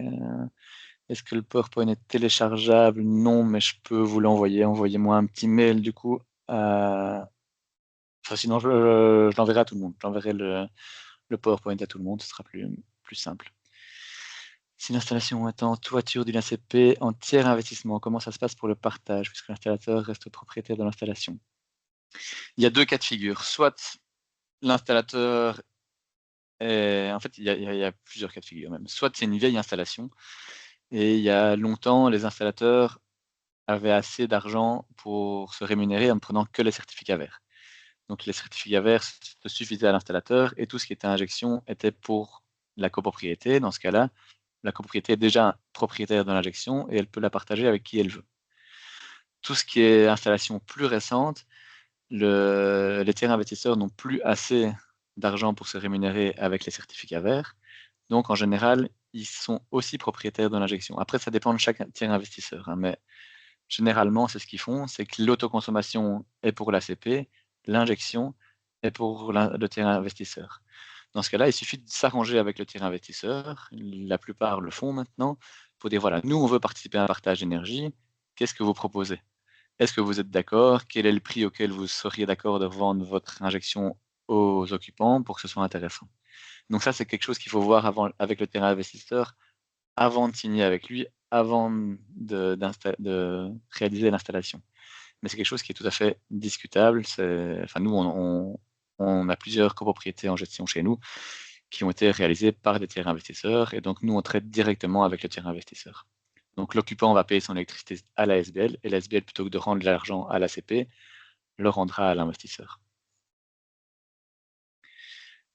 Est-ce que le PowerPoint est téléchargeable? Non, mais je peux vous l'envoyer. Envoyez-moi un petit mail du coup. Enfin, sinon, je l'enverrai à tout le monde. J'enverrai le PowerPoint à tout le monde. Ce sera plus simple. Si l'installation est en toiture d'une ACP en tiers investissement, comment ça se passe pour le partage, puisque l'installateur reste propriétaire de l'installation? Il y a 2 cas de figure. Soit l'installateur est en fait, il y a plusieurs cas de figure même. Soit c'est une vieille installation et il y a longtemps, les installateurs avaient assez d'argent pour se rémunérer en ne prenant que les certificats verts. Donc les certificats verts suffisaient à l'installateur et tout ce qui était injection était pour la copropriété. Dans ce cas-là, la copropriété est déjà propriétaire de l'injection et elle peut la partager avec qui elle veut. Tout ce qui est installation plus récente, les tiers investisseurs n'ont plus assez d'argent pour se rémunérer avec les certificats verts. Donc en général, ils sont aussi propriétaires de l'injection. Après, ça dépend de chaque tiers investisseur, hein, mais généralement, c'est ce qu'ils font, c'est que l'autoconsommation est pour l'ACP, l'injection est pour le tiers investisseur. Dans ce cas-là, il suffit de s'arranger avec le tiers investisseur. La plupart le font maintenant pour dire voilà, nous, on veut participer à un partage d'énergie. Qu'est-ce que vous proposez? Est-ce que vous êtes d'accord? Quel est le prix auquel vous seriez d'accord de vendre votre injection aux occupants pour que ce soit intéressant? Donc ça, c'est quelque chose qu'il faut voir avant, avec le tiers investisseur avant de signer avec lui, avant de réaliser l'installation. Mais c'est quelque chose qui est tout à fait discutable. Enfin, nous, on a plusieurs copropriétés en gestion chez nous qui ont été réalisées par des tiers investisseurs. Et donc, nous, on traite directement avec le tiers investisseur. Donc, l'occupant va payer son électricité à la SBL et la SBL, plutôt que de rendre l'argent à l'ACP, le rendra à l'investisseur.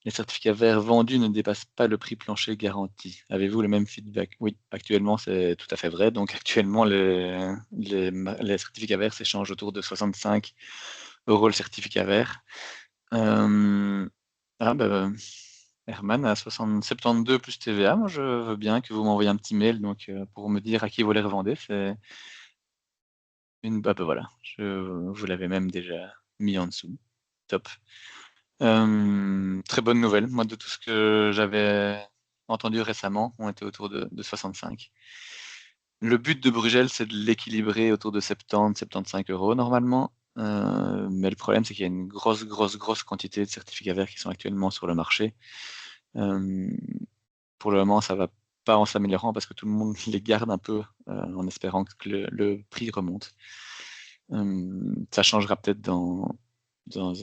Les certificats verts vendus ne dépassent pas le prix plancher garanti. Avez-vous le même feedback? Oui, actuellement, c'est tout à fait vrai. Donc, actuellement, les certificats verts s'échangent autour de 65 euros le certificat vert. Ah, bah, Herman à 72 plus TVA. Moi, je veux bien que vous m'envoyiez un petit mail donc, pour me dire à qui vous les revendez. C'est bah, voilà, vous l'avez même déjà mis en dessous. Top. Très bonne nouvelle. Moi, de tout ce que j'avais entendu récemment, on était autour de 65. Le but de Brugel, c'est de l'équilibrer autour de 70-75 euros normalement. Mais le problème, c'est qu'il y a une grosse quantité de certificats verts qui sont actuellement sur le marché. Euh, pour le moment, ça va pas en s'améliorant parce que tout le monde les garde un peu en espérant que le prix remonte. Ça changera peut-être dans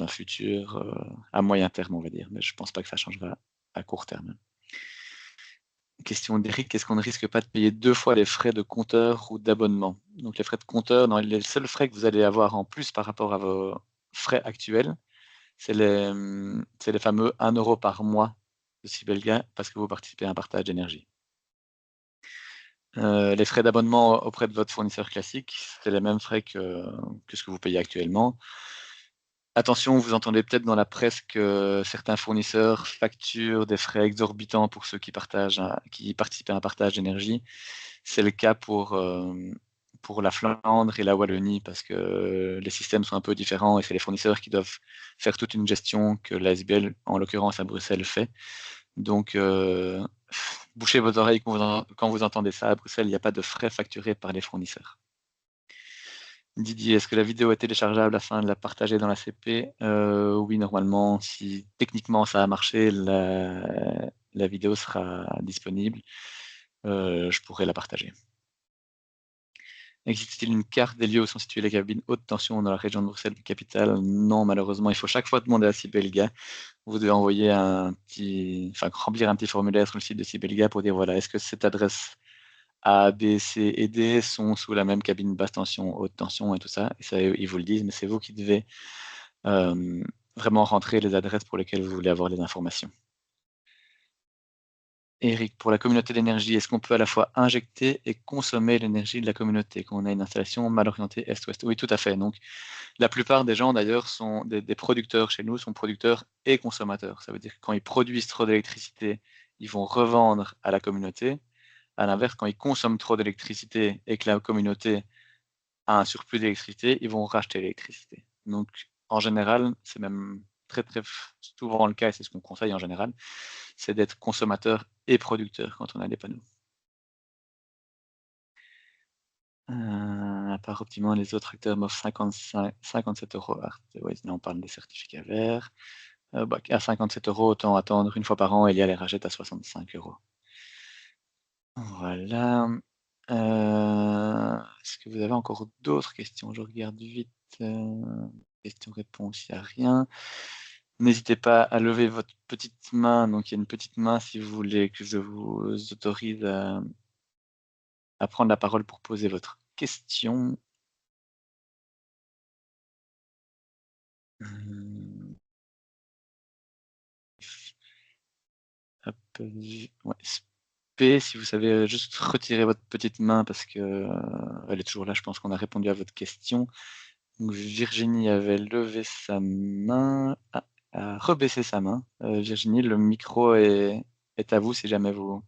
un futur à moyen terme, on va dire, mais je pense pas que ça changera à court terme. Question d'Eric, est-ce qu'on ne risque pas de payer 2 fois les frais de compteur ou d'abonnement? Donc les frais de compteur, non, les seuls frais que vous allez avoir en plus par rapport à vos frais actuels, c'est les fameux 1 euro par mois de Sibelga parce que vous participez à un partage d'énergie. Les frais d'abonnement auprès de votre fournisseur classique, c'est les mêmes frais que ce que vous payez actuellement. Attention, vous entendez peut-être dans la presse que certains fournisseurs facturent des frais exorbitants pour ceux qui participent à un partage d'énergie. C'est le cas pour la Flandre et la Wallonie parce que les systèmes sont un peu différents et c'est les fournisseurs qui doivent faire toute une gestion que l'ASBL, en l'occurrence à Bruxelles, fait. Donc, bouchez vos oreilles quand vous entendez ça. À Bruxelles, il n'y a pas de frais facturés par les fournisseurs. Didier, est-ce que la vidéo est téléchargeable afin de la partager dans la CP? Oui, normalement, si techniquement ça a marché, la vidéo sera disponible. Je pourrais la partager. Existe-t-il une carte des lieux où sont situées les cabines haute tension dans la région de Bruxelles, capitale? Non, malheureusement, il faut chaque fois demander à Sibelga. Vous devez envoyer remplir un petit formulaire sur le site de Sibelga pour dire voilà, est-ce que cette adresse A, B, C et D sont sous la même cabine basse tension, haute tension et tout ça. Et ça, ils vous le disent, mais c'est vous qui devez vraiment rentrer les adresses pour lesquelles vous voulez avoir les informations. Eric, pour la communauté d'énergie, est-ce qu'on peut à la fois injecter et consommer l'énergie de la communauté quand on a une installation mal orientée est-ouest? Oui, tout à fait. Donc, la plupart des gens, d'ailleurs, sont des producteurs chez nous, sont producteurs et consommateurs. Ça veut dire que quand ils produisent trop d'électricité, ils vont revendre à la communauté. À l'inverse, quand ils consomment trop d'électricité et que la communauté a un surplus d'électricité, ils vont racheter l'électricité. Donc, en général, c'est même très souvent le cas, et c'est ce qu'on conseille en général, c'est d'être consommateur et producteur quand on a des panneaux. À part Optimum, les autres acteurs m'offrent 57 euros. Ouais, là, on parle des certificats verts. À 57 euros, autant attendre une fois par an et il y a les rachète à 65 euros. Voilà. Est-ce que vous avez encore d'autres questions? Je regarde vite. Question-réponse, il n'y a rien. N'hésitez pas à lever votre petite main. Donc, il y a une petite main si vous voulez que je vous autorise à prendre la parole pour poser votre question. Hop, ouais, P, si vous savez juste retirer votre petite main parce que elle est toujours là, je pense qu'on a répondu à votre question. Donc, Virginie avait levé sa main, a rebaissé sa main. Virginie, le micro est à vous si jamais vous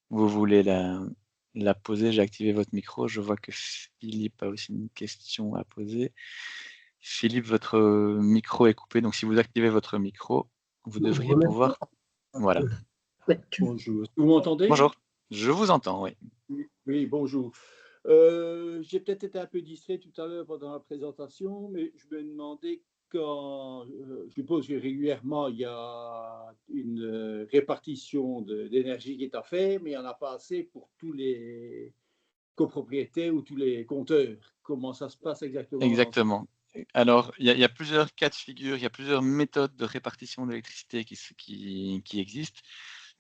voulez la poser. J'ai activé votre micro. Je vois que Philippe a aussi une question à poser. Philippe, votre micro est coupé, donc si vous activez votre micro, vous devriez pouvoir... Voilà. Bonjour. Vous m'entendez? Bonjour, je vous entends, oui. Oui, bonjour. J'ai peut-être été un peu distrait tout à l'heure pendant la présentation, mais je me demandais quand, je suppose que régulièrement il y a une répartition d'énergie qui est à faire, mais il n'y en a pas assez pour tous les copropriétaires ou tous les compteurs. Comment ça se passe exactement dans ce... Exactement. Alors, il y a plusieurs cas de figure, il y a plusieurs méthodes de répartition d'électricité qui existent.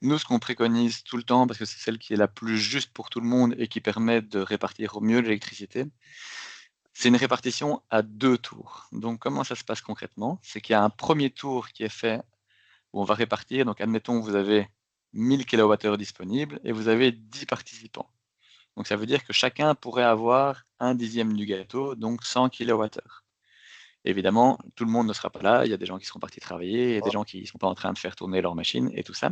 Nous, ce qu'on préconise tout le temps, parce que c'est celle qui est la plus juste pour tout le monde et qui permet de répartir au mieux l'électricité, c'est une répartition à 2 tours. Donc, comment ça se passe concrètement? C'est qu'il y a un premier tour qui est fait où on va répartir. Donc, admettons, vous avez 1000 kWh disponibles et vous avez 10 participants. Donc, ça veut dire que chacun pourrait avoir un dixième du gâteau, donc 100 kWh. Évidemment, tout le monde ne sera pas là. Il y a des gens qui seront partis travailler, il y a des gens qui ne sont pas en train de faire tourner leur machine et tout ça.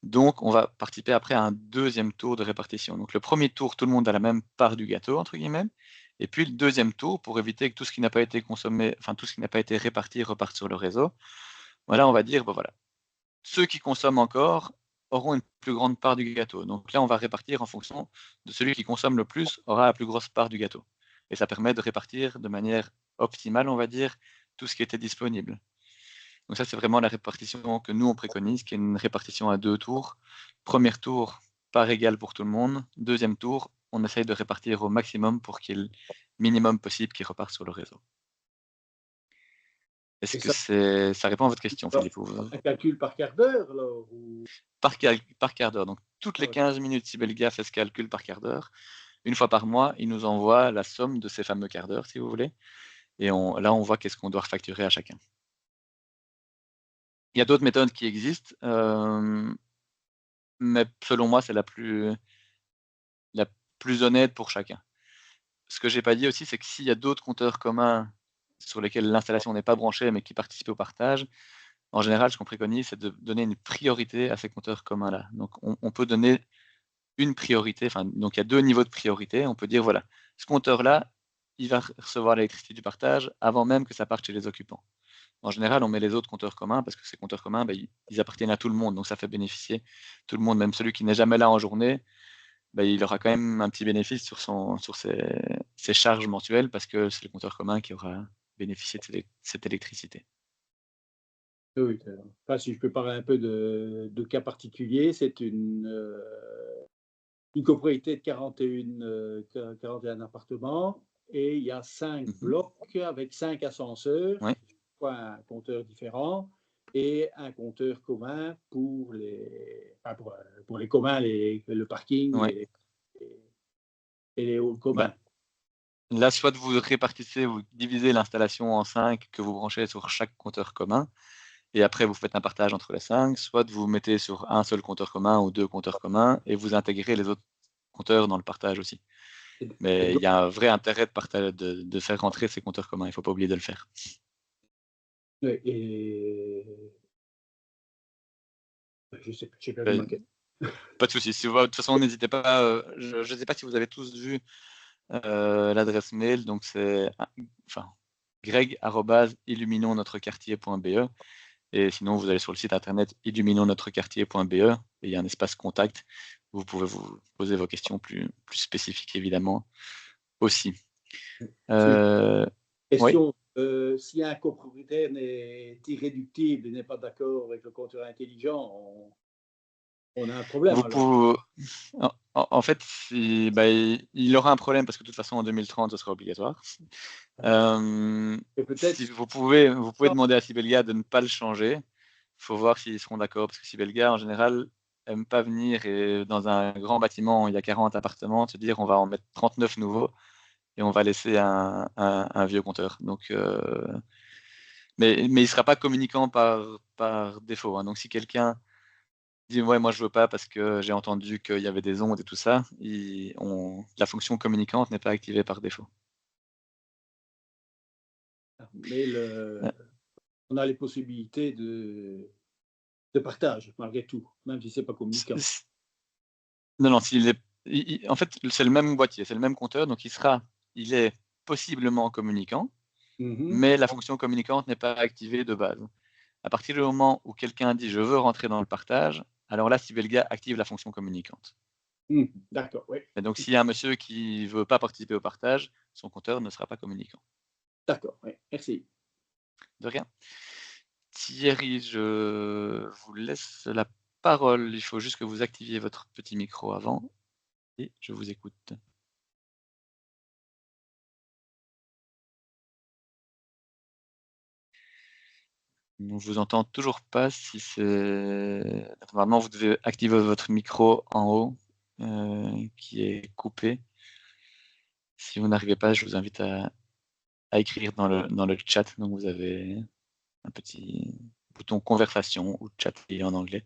Donc, on va participer après à un deuxième tour de répartition. Donc, le premier tour, tout le monde a la même part du gâteau, entre guillemets. Et puis, le deuxième tour, pour éviter que tout ce qui n'a pas été consommé, enfin, tout ce qui n'a pas été réparti reparte sur le réseau, voilà, on va dire, bon, voilà, ceux qui consomment encore auront une plus grande part du gâteau. Donc là, on va répartir en fonction de celui qui consomme le plus aura la plus grosse part du gâteau. Et ça permet de répartir de manière optimale, on va dire, tout ce qui était disponible. Donc ça, c'est vraiment la répartition que nous, on préconise, qui est une répartition à 2 tours. Premier tour, part égale pour tout le monde. Deuxième tour, on essaye de répartir au maximum pour qu'il y ait le minimum possible qui repart sur le réseau. Est-ce Et que ça répond à votre question, Philippe? un calcul par quart d'heure, alors ou... Par quart d'heure. Donc, toutes les 15 minutes, Sibelga fait ce calcul par quart d'heure. Une fois par mois, il nous envoie la somme de ces fameux quarts d'heure, si vous voulez. Et là, on voit qu'est-ce qu'on doit facturer à chacun. Il y a d'autres méthodes qui existent, mais selon moi, c'est la plus honnête pour chacun. Ce que j'ai pas dit aussi, c'est que s'il y a d'autres compteurs communs sur lesquels l'installation n'est pas branchée, mais qui participent au partage, en général, ce qu'on préconise, c'est de donner une priorité à ces compteurs communs-là. Donc, on peut donner une priorité, enfin, donc il y a 2 niveaux de priorité. On peut dire, voilà, ce compteur-là, il va recevoir l'électricité du partage avant même que ça parte chez les occupants. En général, on met les autres compteurs communs parce que ces compteurs communs, ils appartiennent à tout le monde, donc ça fait bénéficier tout le monde, même celui qui n'est jamais là en journée, il aura quand même un petit bénéfice sur ses charges mensuelles parce que c'est le compteur commun qui aura bénéficié de cette électricité. Oui, enfin, si je peux parler un peu de cas particulier, c'est une copropriété de 41 appartements et il y a 5 Mhm. blocs avec 5 ascenseurs, Ouais. un compteur différent et un compteur commun pour enfin pour les communs, le parking Ouais. et les halls communs. Bah, là, soit vous répartissez, vous divisez l'installation en 5 que vous branchez sur chaque compteur commun, et après vous faites un partage entre les 5, soit vous mettez sur un seul compteur commun ou 2 compteurs communs, et vous intégrez les autres compteurs dans le partage aussi. Et Mais il donc, y a un vrai intérêt de faire rentrer ces compteurs communs, il ne faut pas oublier de le faire. je sais perdu Euh, ma question. Pas de souci. De toute façon, n'hésitez pas. Je ne sais pas si vous avez tous vu l'adresse mail. Donc, c'est enfin, greg@illuminonsnotrequartier.be. Et sinon, vous allez sur le site internet illuminonsnotrequartier.be et il y a un espace contact où vous pouvez vous poser vos questions plus spécifiques, évidemment, aussi. C'est Euh, oui. question, si un copropriétaire est irréductible et n'est pas d'accord avec le compteur intelligent, on a un problème Vous alors. pouvez, en fait, il aura un problème parce que de toute façon, en 2030, ce sera obligatoire. Et peut-être, Si vous pouvez demander à Sibelga de ne pas le changer. Il faut voir s'ils seront d'accord, parce que Sibelga, en général, aime pas venir et dans un grand bâtiment où il y a 40 appartements, se dire on va en mettre 39 nouveaux et on va laisser un vieux compteur. Donc, mais il ne sera pas communicant par défaut, hein. Donc si quelqu'un dit ouais, moi je veux pas parce que j'ai entendu qu'il y avait des ondes et tout ça, la fonction communicante n'est pas activée par défaut. mais on a les possibilités de partage, malgré tout, même si c'est pas communicant. Non, non, en fait, c'est le même boîtier, c'est le même compteur, donc il est possiblement communicant, Mhm. mais la fonction communicante n'est pas activée de base. À partir du moment où quelqu'un dit je veux rentrer dans le partage, alors là, Sibelga active la fonction communicante. Mhm. D'accord, oui. Et donc, s'il y a un monsieur qui veut pas participer au partage, son compteur ne sera pas communicant. D'accord, oui. Merci. De rien. Thierry, je vous laisse la parole. Il faut juste que vous activiez votre petit micro avant et je vous écoute. On vous entend toujours pas. Si c'est normalement, vous devez activer votre micro en haut qui est coupé. Si vous n'arrivez pas, je vous invite à écrire dans le chat. Donc vous avez un petit bouton conversation ou chat en anglais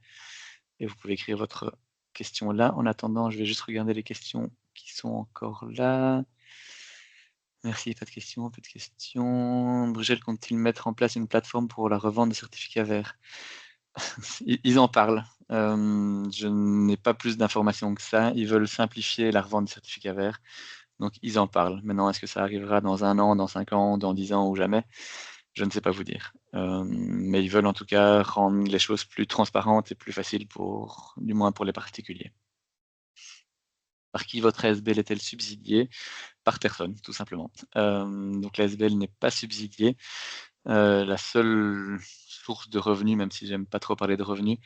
et vous pouvez écrire votre question là. En attendant, je vais juste regarder les questions qui sont encore là. Merci, pas de questions, pas de questions. Bruegel compte-t-il mettre en place une plateforme pour la revente de certificats verts? Ils en parlent. Je n'ai pas plus d'informations que ça. Ils veulent simplifier la revente de certificats verts. Donc, ils en parlent. Maintenant, est-ce que ça arrivera dans 1 an, dans 5 ans, dans 10 ans ou jamais? Je ne sais pas vous dire. Mais ils veulent en tout cas rendre les choses plus transparentes et plus faciles du moins pour les particuliers. Par qui votre ASBL est-elle subsidiée? Par personne, tout simplement. Donc la ASBL n'est pas subsidiée. La seule source de revenus, même si j'aime pas trop parler de revenus,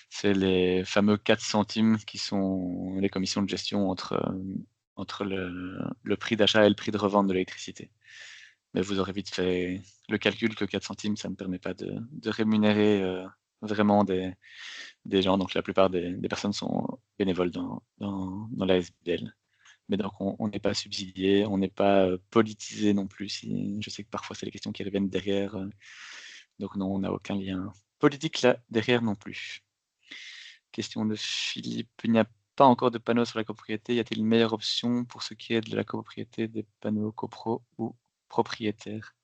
c'est les fameux 4 centimes qui sont les commissions de gestion entre le prix d'achat et le prix de revente de l'électricité. Mais vous aurez vite fait le calcul que 4 centimes, ça ne permet pas de rémunérer vraiment des gens. Donc la plupart des personnes sont bénévoles dans la SBL. Mais donc on n'est pas subsidié, on n'est pas politisé non plus. Je sais que parfois c'est les questions qui reviennent derrière. Donc non, on n'a aucun lien politique là derrière non plus. Question de Philippe, il n'y a pas encore de panneaux sur la copropriété. Y a-t-il une meilleure option pour ce qui est de la copropriété des panneaux copro ou propriétaires?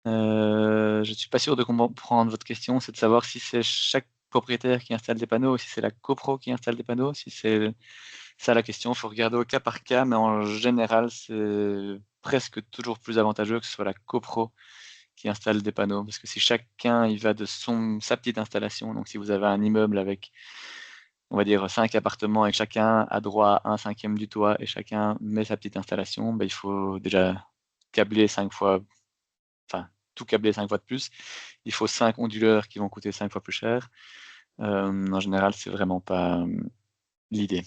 Je ne suis pas sûr de comprendre votre question. C'est de savoir si c'est chaque propriétaire qui installe des panneaux ou si c'est la copro qui installe des panneaux. Si c'est ça la question, il faut regarder au cas par cas, mais en général, c'est presque toujours plus avantageux que ce soit la copro qui installe des panneaux. Parce que si chacun il va de sa petite installation, donc si vous avez un immeuble avec, on va dire, 5 appartements et que chacun a droit à 1/5 du toit et chacun met sa petite installation, ben, il faut déjà câbler 5 fois, enfin, tout câbler 5 fois de plus. Il faut 5 onduleurs qui vont coûter 5 fois plus cher. En général, c'est vraiment pas l'idée.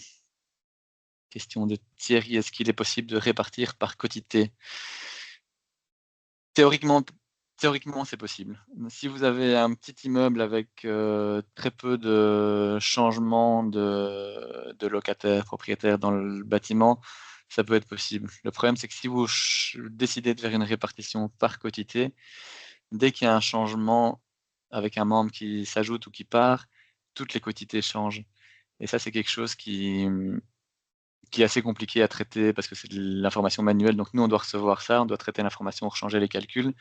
Question de Thierry, est-ce qu'il est possible de répartir par quotité? Théoriquement, c'est possible. Si vous avez un petit immeuble avec très peu de changements de locataires, propriétaires dans le bâtiment, ça peut être possible. Le problème, c'est que si vous décidez de faire une répartition par quotité, dès qu'il y a un changement avec un membre qui s'ajoute ou qui part, toutes les quotités changent. Et ça, c'est quelque chose qui est assez compliqué à traiter parce que c'est de l'information manuelle. Donc nous, on doit recevoir ça, on doit traiter l'information, rechanger les calculs,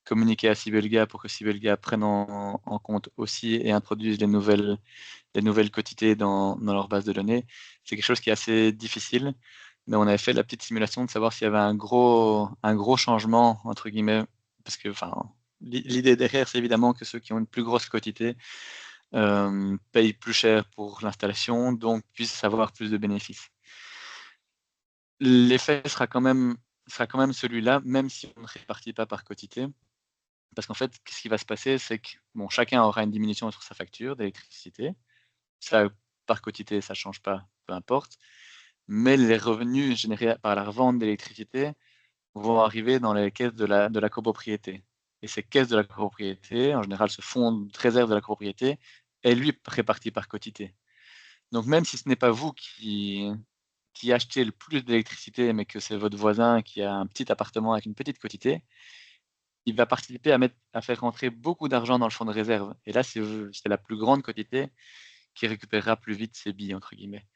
communiquer à Sibelga pour que Sibelga prenne en compte aussi et introduise les nouvelles quotités dans leur base de données. C'est quelque chose qui est assez difficile, mais on avait fait la petite simulation de savoir s'il y avait un gros changement, entre guillemets, parce que enfin, l'idée derrière, c'est évidemment que ceux qui ont une plus grosse quotité payent plus cher pour l'installation, donc puissent avoir plus de bénéfices. L'effet sera quand même celui-là, même si on ne répartit pas par quotité. Parce qu'en fait, ce qui va se passer, c'est que bon, chacun aura une diminution sur sa facture d'électricité. Ça, par quotité, ça ne change pas, peu importe. Mais les revenus générés par la revente d'électricité vont arriver dans les caisses de la copropriété. Et ces caisses de la copropriété, en général, ce fonds de réserve de la copropriété, est lui réparti par quotité. Donc même si ce n'est pas vous qui achetez le plus d'électricité, mais que c'est votre voisin qui a un petit appartement avec une petite quotité, il va participer à faire rentrer beaucoup d'argent dans le fonds de réserve. Et là, c'est la plus grande quotité qui récupérera plus vite ses billes, entre guillemets.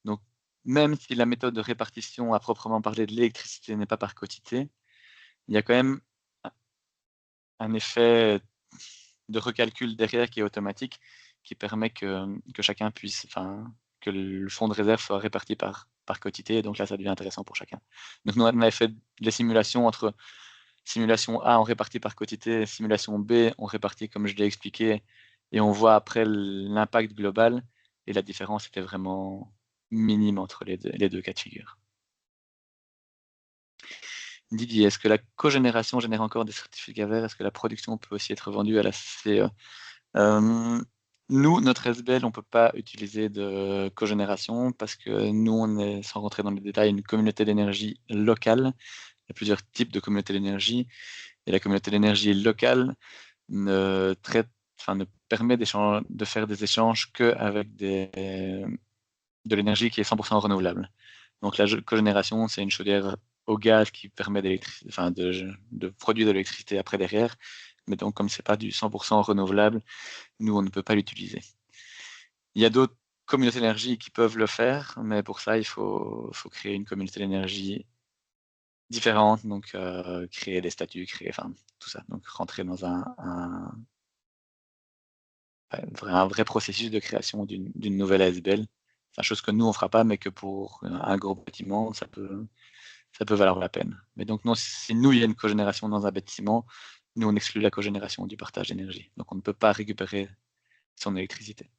Donc, même si la méthode de répartition à proprement parler de l'électricité n'est pas par quotité, il y a quand même un effet de recalcul derrière qui est automatique, qui permet que chacun puisse, que le fonds de réserve soit réparti par quotité. Et donc là, ça devient intéressant pour chacun. Donc nous, on avait fait des simulations entre simulation A, on répartit par quotité, simulation B, on répartit comme je l'ai expliqué, et on voit après l'impact global. Et la différence était vraiment minime entre les deux cas de figure. Didier, est-ce que la cogénération génère encore des certificats verts? Est-ce que la production peut aussi être vendue à la CE? Nous, notre SBL, on ne peut pas utiliser de cogénération parce que nous, on est, sans rentrer dans les détails, une communauté d'énergie locale. Il y a plusieurs types de communautés d'énergie. Et la communauté d'énergie locale ne permet de faire des échanges qu'avec de l'énergie qui est 100% renouvelable. Donc la cogénération, c'est une chaudière au gaz qui permet de produire de l'électricité après derrière. Mais donc, comme c'est pas du 100% renouvelable, nous, on ne peut pas l'utiliser. Il y a d'autres communautés d'énergie qui peuvent le faire, mais pour ça, il faut créer une communauté d'énergie différente, donc créer des statuts, tout ça. Donc rentrer dans un vrai processus de création d'une nouvelle ASBL. C'est chose que nous, on ne fera pas, mais que pour un gros bâtiment, ça peut valoir la peine. Mais donc, non, si nous, il y a une cogénération dans un bâtiment, nous, on exclut la cogénération du partage d'énergie. Donc, on ne peut pas récupérer son électricité.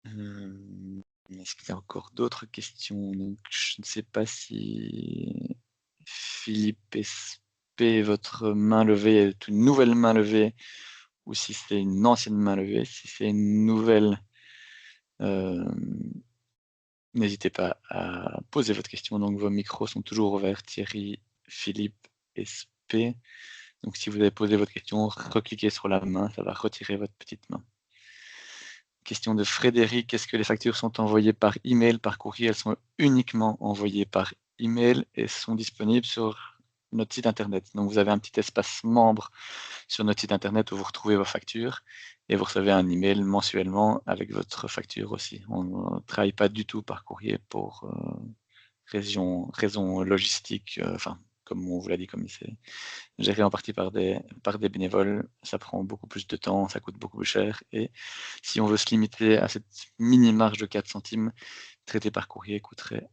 Est-ce qu'il y a encore d'autres questions? Donc, je ne sais pas si Philippe SP, votre main levée est une nouvelle main levée ou si c'est une ancienne main levée. Si c'est une nouvelle, n'hésitez pas à poser votre question. Donc, vos micros sont toujours ouverts. Thierry, Philippe, SP. Donc, si vous avez posé votre question, recliquez sur la main, ça va retirer votre petite main. Question de Frédéric, est-ce que les factures sont envoyées par email, par courrier? Elles sont uniquement envoyées par email et sont disponibles sur notre site internet. Donc, vous avez un petit espace membre sur notre site internet où vous retrouvez vos factures et vous recevez un email mensuellement avec votre facture aussi. On ne travaille pas du tout par courrier pour raisons logistiques, comme on vous l'a dit, comme c'est géré en partie par des bénévoles, ça prend beaucoup plus de temps, ça coûte beaucoup plus cher. Et si on veut se limiter à cette mini marge de 4 centimes, traiter par courrier coûterait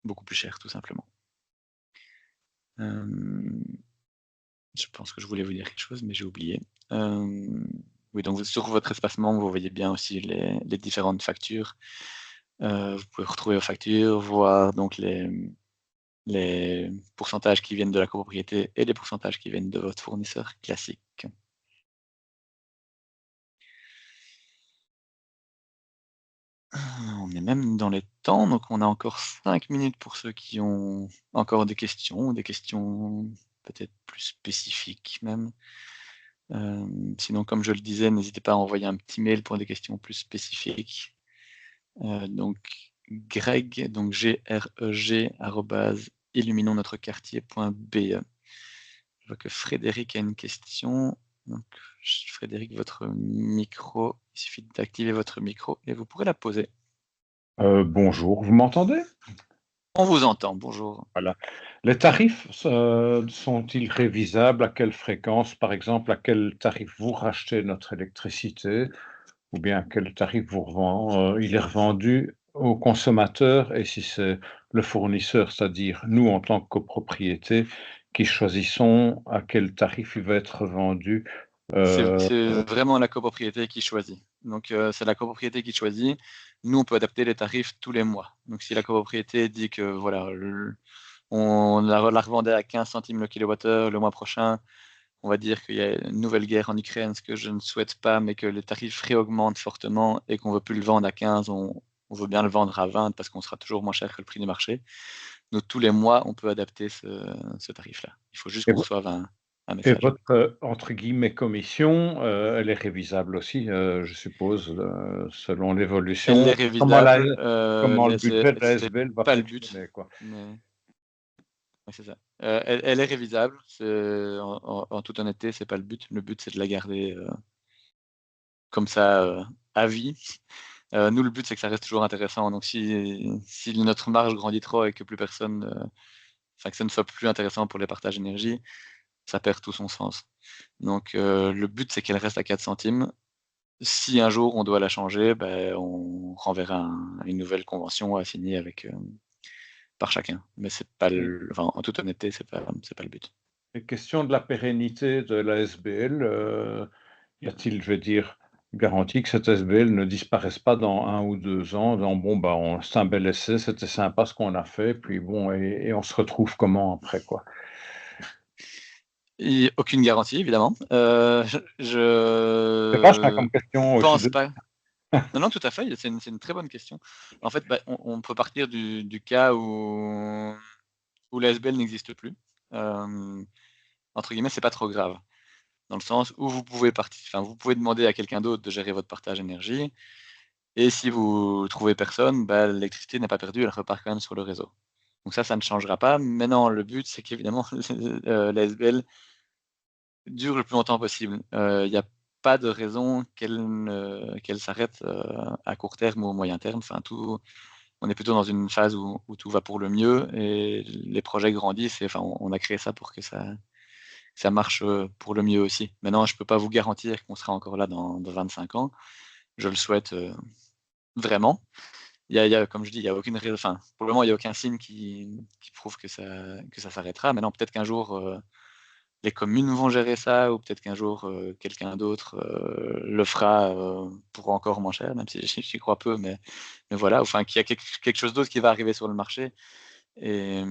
beaucoup plus cher, tout simplement. Je pense que je voulais vous dire quelque chose, mais j'ai oublié. Oui, donc sur votre espace membre, vous voyez bien aussi les différentes factures. Vous pouvez retrouver vos factures, voir donc les pourcentages qui viennent de la copropriété et les pourcentages qui viennent de votre fournisseur classique. On est même dans les temps, donc on a encore 5 minutes pour ceux qui ont encore des questions peut-être plus spécifiques même. Sinon, comme je le disais, n'hésitez pas à envoyer un petit mail pour des questions plus spécifiques. Donc Greg, donc greg, @illuminonsnotrequartier.be. Je vois que Frédéric a une question. Donc, Frédéric, votre micro, il suffit d'activer votre micro et vous pourrez la poser. Bonjour, vous m'entendez? On vous entend, bonjour. Voilà. Les tarifs sont-ils révisables? À quelle fréquence? Par exemple, à quel tarif vous rachetez notre électricité? Ou bien à quel tarif vous il est revendu au consommateur? Et si c'est le fournisseur, c'est-à-dire nous en tant que copropriété, qui choisissons à quel tarif il va être vendu? C'est vraiment la copropriété qui choisit. Donc, c'est la copropriété qui choisit. Nous, on peut adapter les tarifs tous les mois. Donc, si la copropriété dit que voilà, on la revendait à 15 centimes le kilowattheure le mois prochain, on va dire qu'il y a une nouvelle guerre en Ukraine, ce que je ne souhaite pas, mais que les tarifs réaugmentent fortement et qu'on ne veut plus le vendre à 15, on veut bien le vendre à 20 parce qu'on sera toujours moins cher que le prix du marché. Donc tous les mois, on peut adapter ce tarif-là. Il faut juste Et qu'on vo reçoive un et message. votre, entre guillemets, «commission», elle est révisable aussi, je suppose, selon Elle est l'évolution? révisable, Comment le mais budget de la c'est SBL va pas le but. fonctionner, quoi? Mais ouais, c'est ça. Elle est révisable, en toute honnêteté, c'est pas le but. Le but, c'est de la garder, comme ça, à vie. Nous, le but, c'est que ça reste toujours intéressant. Donc si notre marge grandit trop et que plus personne, enfin que ça ne soit plus intéressant pour les partages énergie, ça perd tout son sens. Donc le but, c'est qu'elle reste à 4 centimes. Si un jour on doit la changer, on renverra une nouvelle convention à signer avec, par chacun. Mais c'est pas Et enfin, en toute honnêteté, c'est pas le but. et question de la pérennité de la SBL, y a-t-il, je veux dire, garantie que cette SBL ne disparaisse pas dans 1 ou 2 ans, dans bon, on c'est un bel essai, c'était sympa ce qu'on a fait, puis bon et on se retrouve comment après, quoi? Et aucune garantie évidemment. C'est vache, hein, Je comme question aussi pense de pas. Non, non, tout à fait, c'est une très bonne question. En fait, on peut partir du cas où la SBL n'existe plus. Hem, Entre guillemets, «c'est pas trop grave». Dans le sens où vous pouvez demander à quelqu'un d'autre de gérer votre partage énergie et si vous trouvez personne, l'électricité n'est pas perdue, elle repart quand même sur le réseau. Donc ça ne changera pas. Maintenant, le but, c'est qu'évidemment, la SBL dure le plus longtemps possible. Il y a pas de raison qu'elle s'arrête, à court terme ou au moyen terme. Enfin, on est plutôt dans une phase où tout va pour le mieux et les projets grandissent et enfin, on a créé ça pour que ça marche, pour le mieux aussi. Maintenant, je peux pas vous garantir qu'on sera encore là dans 25 ans. Je le souhaite, vraiment. Il y a comme je dis, il y a aucune raison, enfin, pour le moment, il y a aucun signe qui prouve que ça s'arrêtera. Maintenant, peut-être qu'un jour, les communes vont gérer ça ou peut-être qu'un jour, quelqu'un d'autre, le fera, pour encore moins cher, même si j'y crois peu, mais voilà, enfin qu'il y a quelque chose d'autre qui va arriver sur le marché et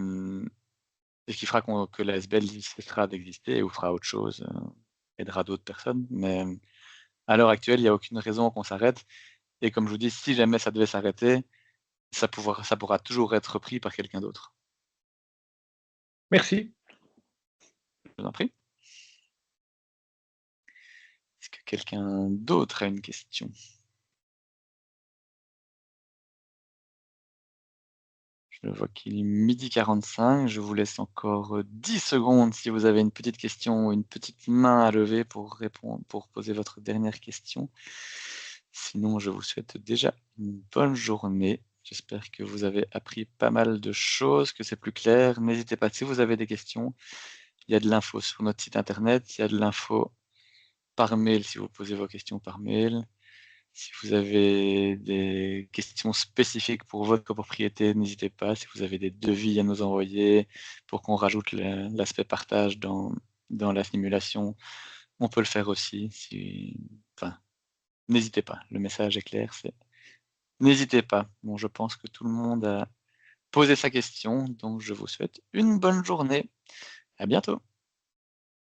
et qui fera que la SBL cessera d'exister ou fera autre chose, aidera d'autres personnes. Mais, à l'heure actuelle, il y a aucune raison qu'on s'arrête et comme je vous dis, si jamais ça devait s'arrêter, ça pourra toujours être repris par quelqu'un d'autre. Merci. Je vous en prie. Est-ce que quelqu'un d'autre a une question? Je vois qu'il est 12h45. Je vous laisse encore, 10 secondes si vous avez une petite question ou une petite main à lever pour poser votre dernière question. Sinon, je vous souhaite déjà une bonne journée. J'espère que vous avez appris pas mal de choses, que c'est plus clair. N'hésitez pas, si vous avez des questions, il y a de l'info sur notre site internet, il y a de l'info par mail si vous posez vos questions par mail. Si vous avez des questions spécifiques pour votre copropriété, n'hésitez pas. Si vous avez des devis à nous envoyer pour qu'on rajoute l'aspect partage dans la simulation, on peut le faire aussi. Enfin, n'hésitez pas. Le message est clair, c'est n'hésitez pas. Bon, je pense que tout le monde a posé sa question, donc je vous souhaite une bonne journée. À bientôt.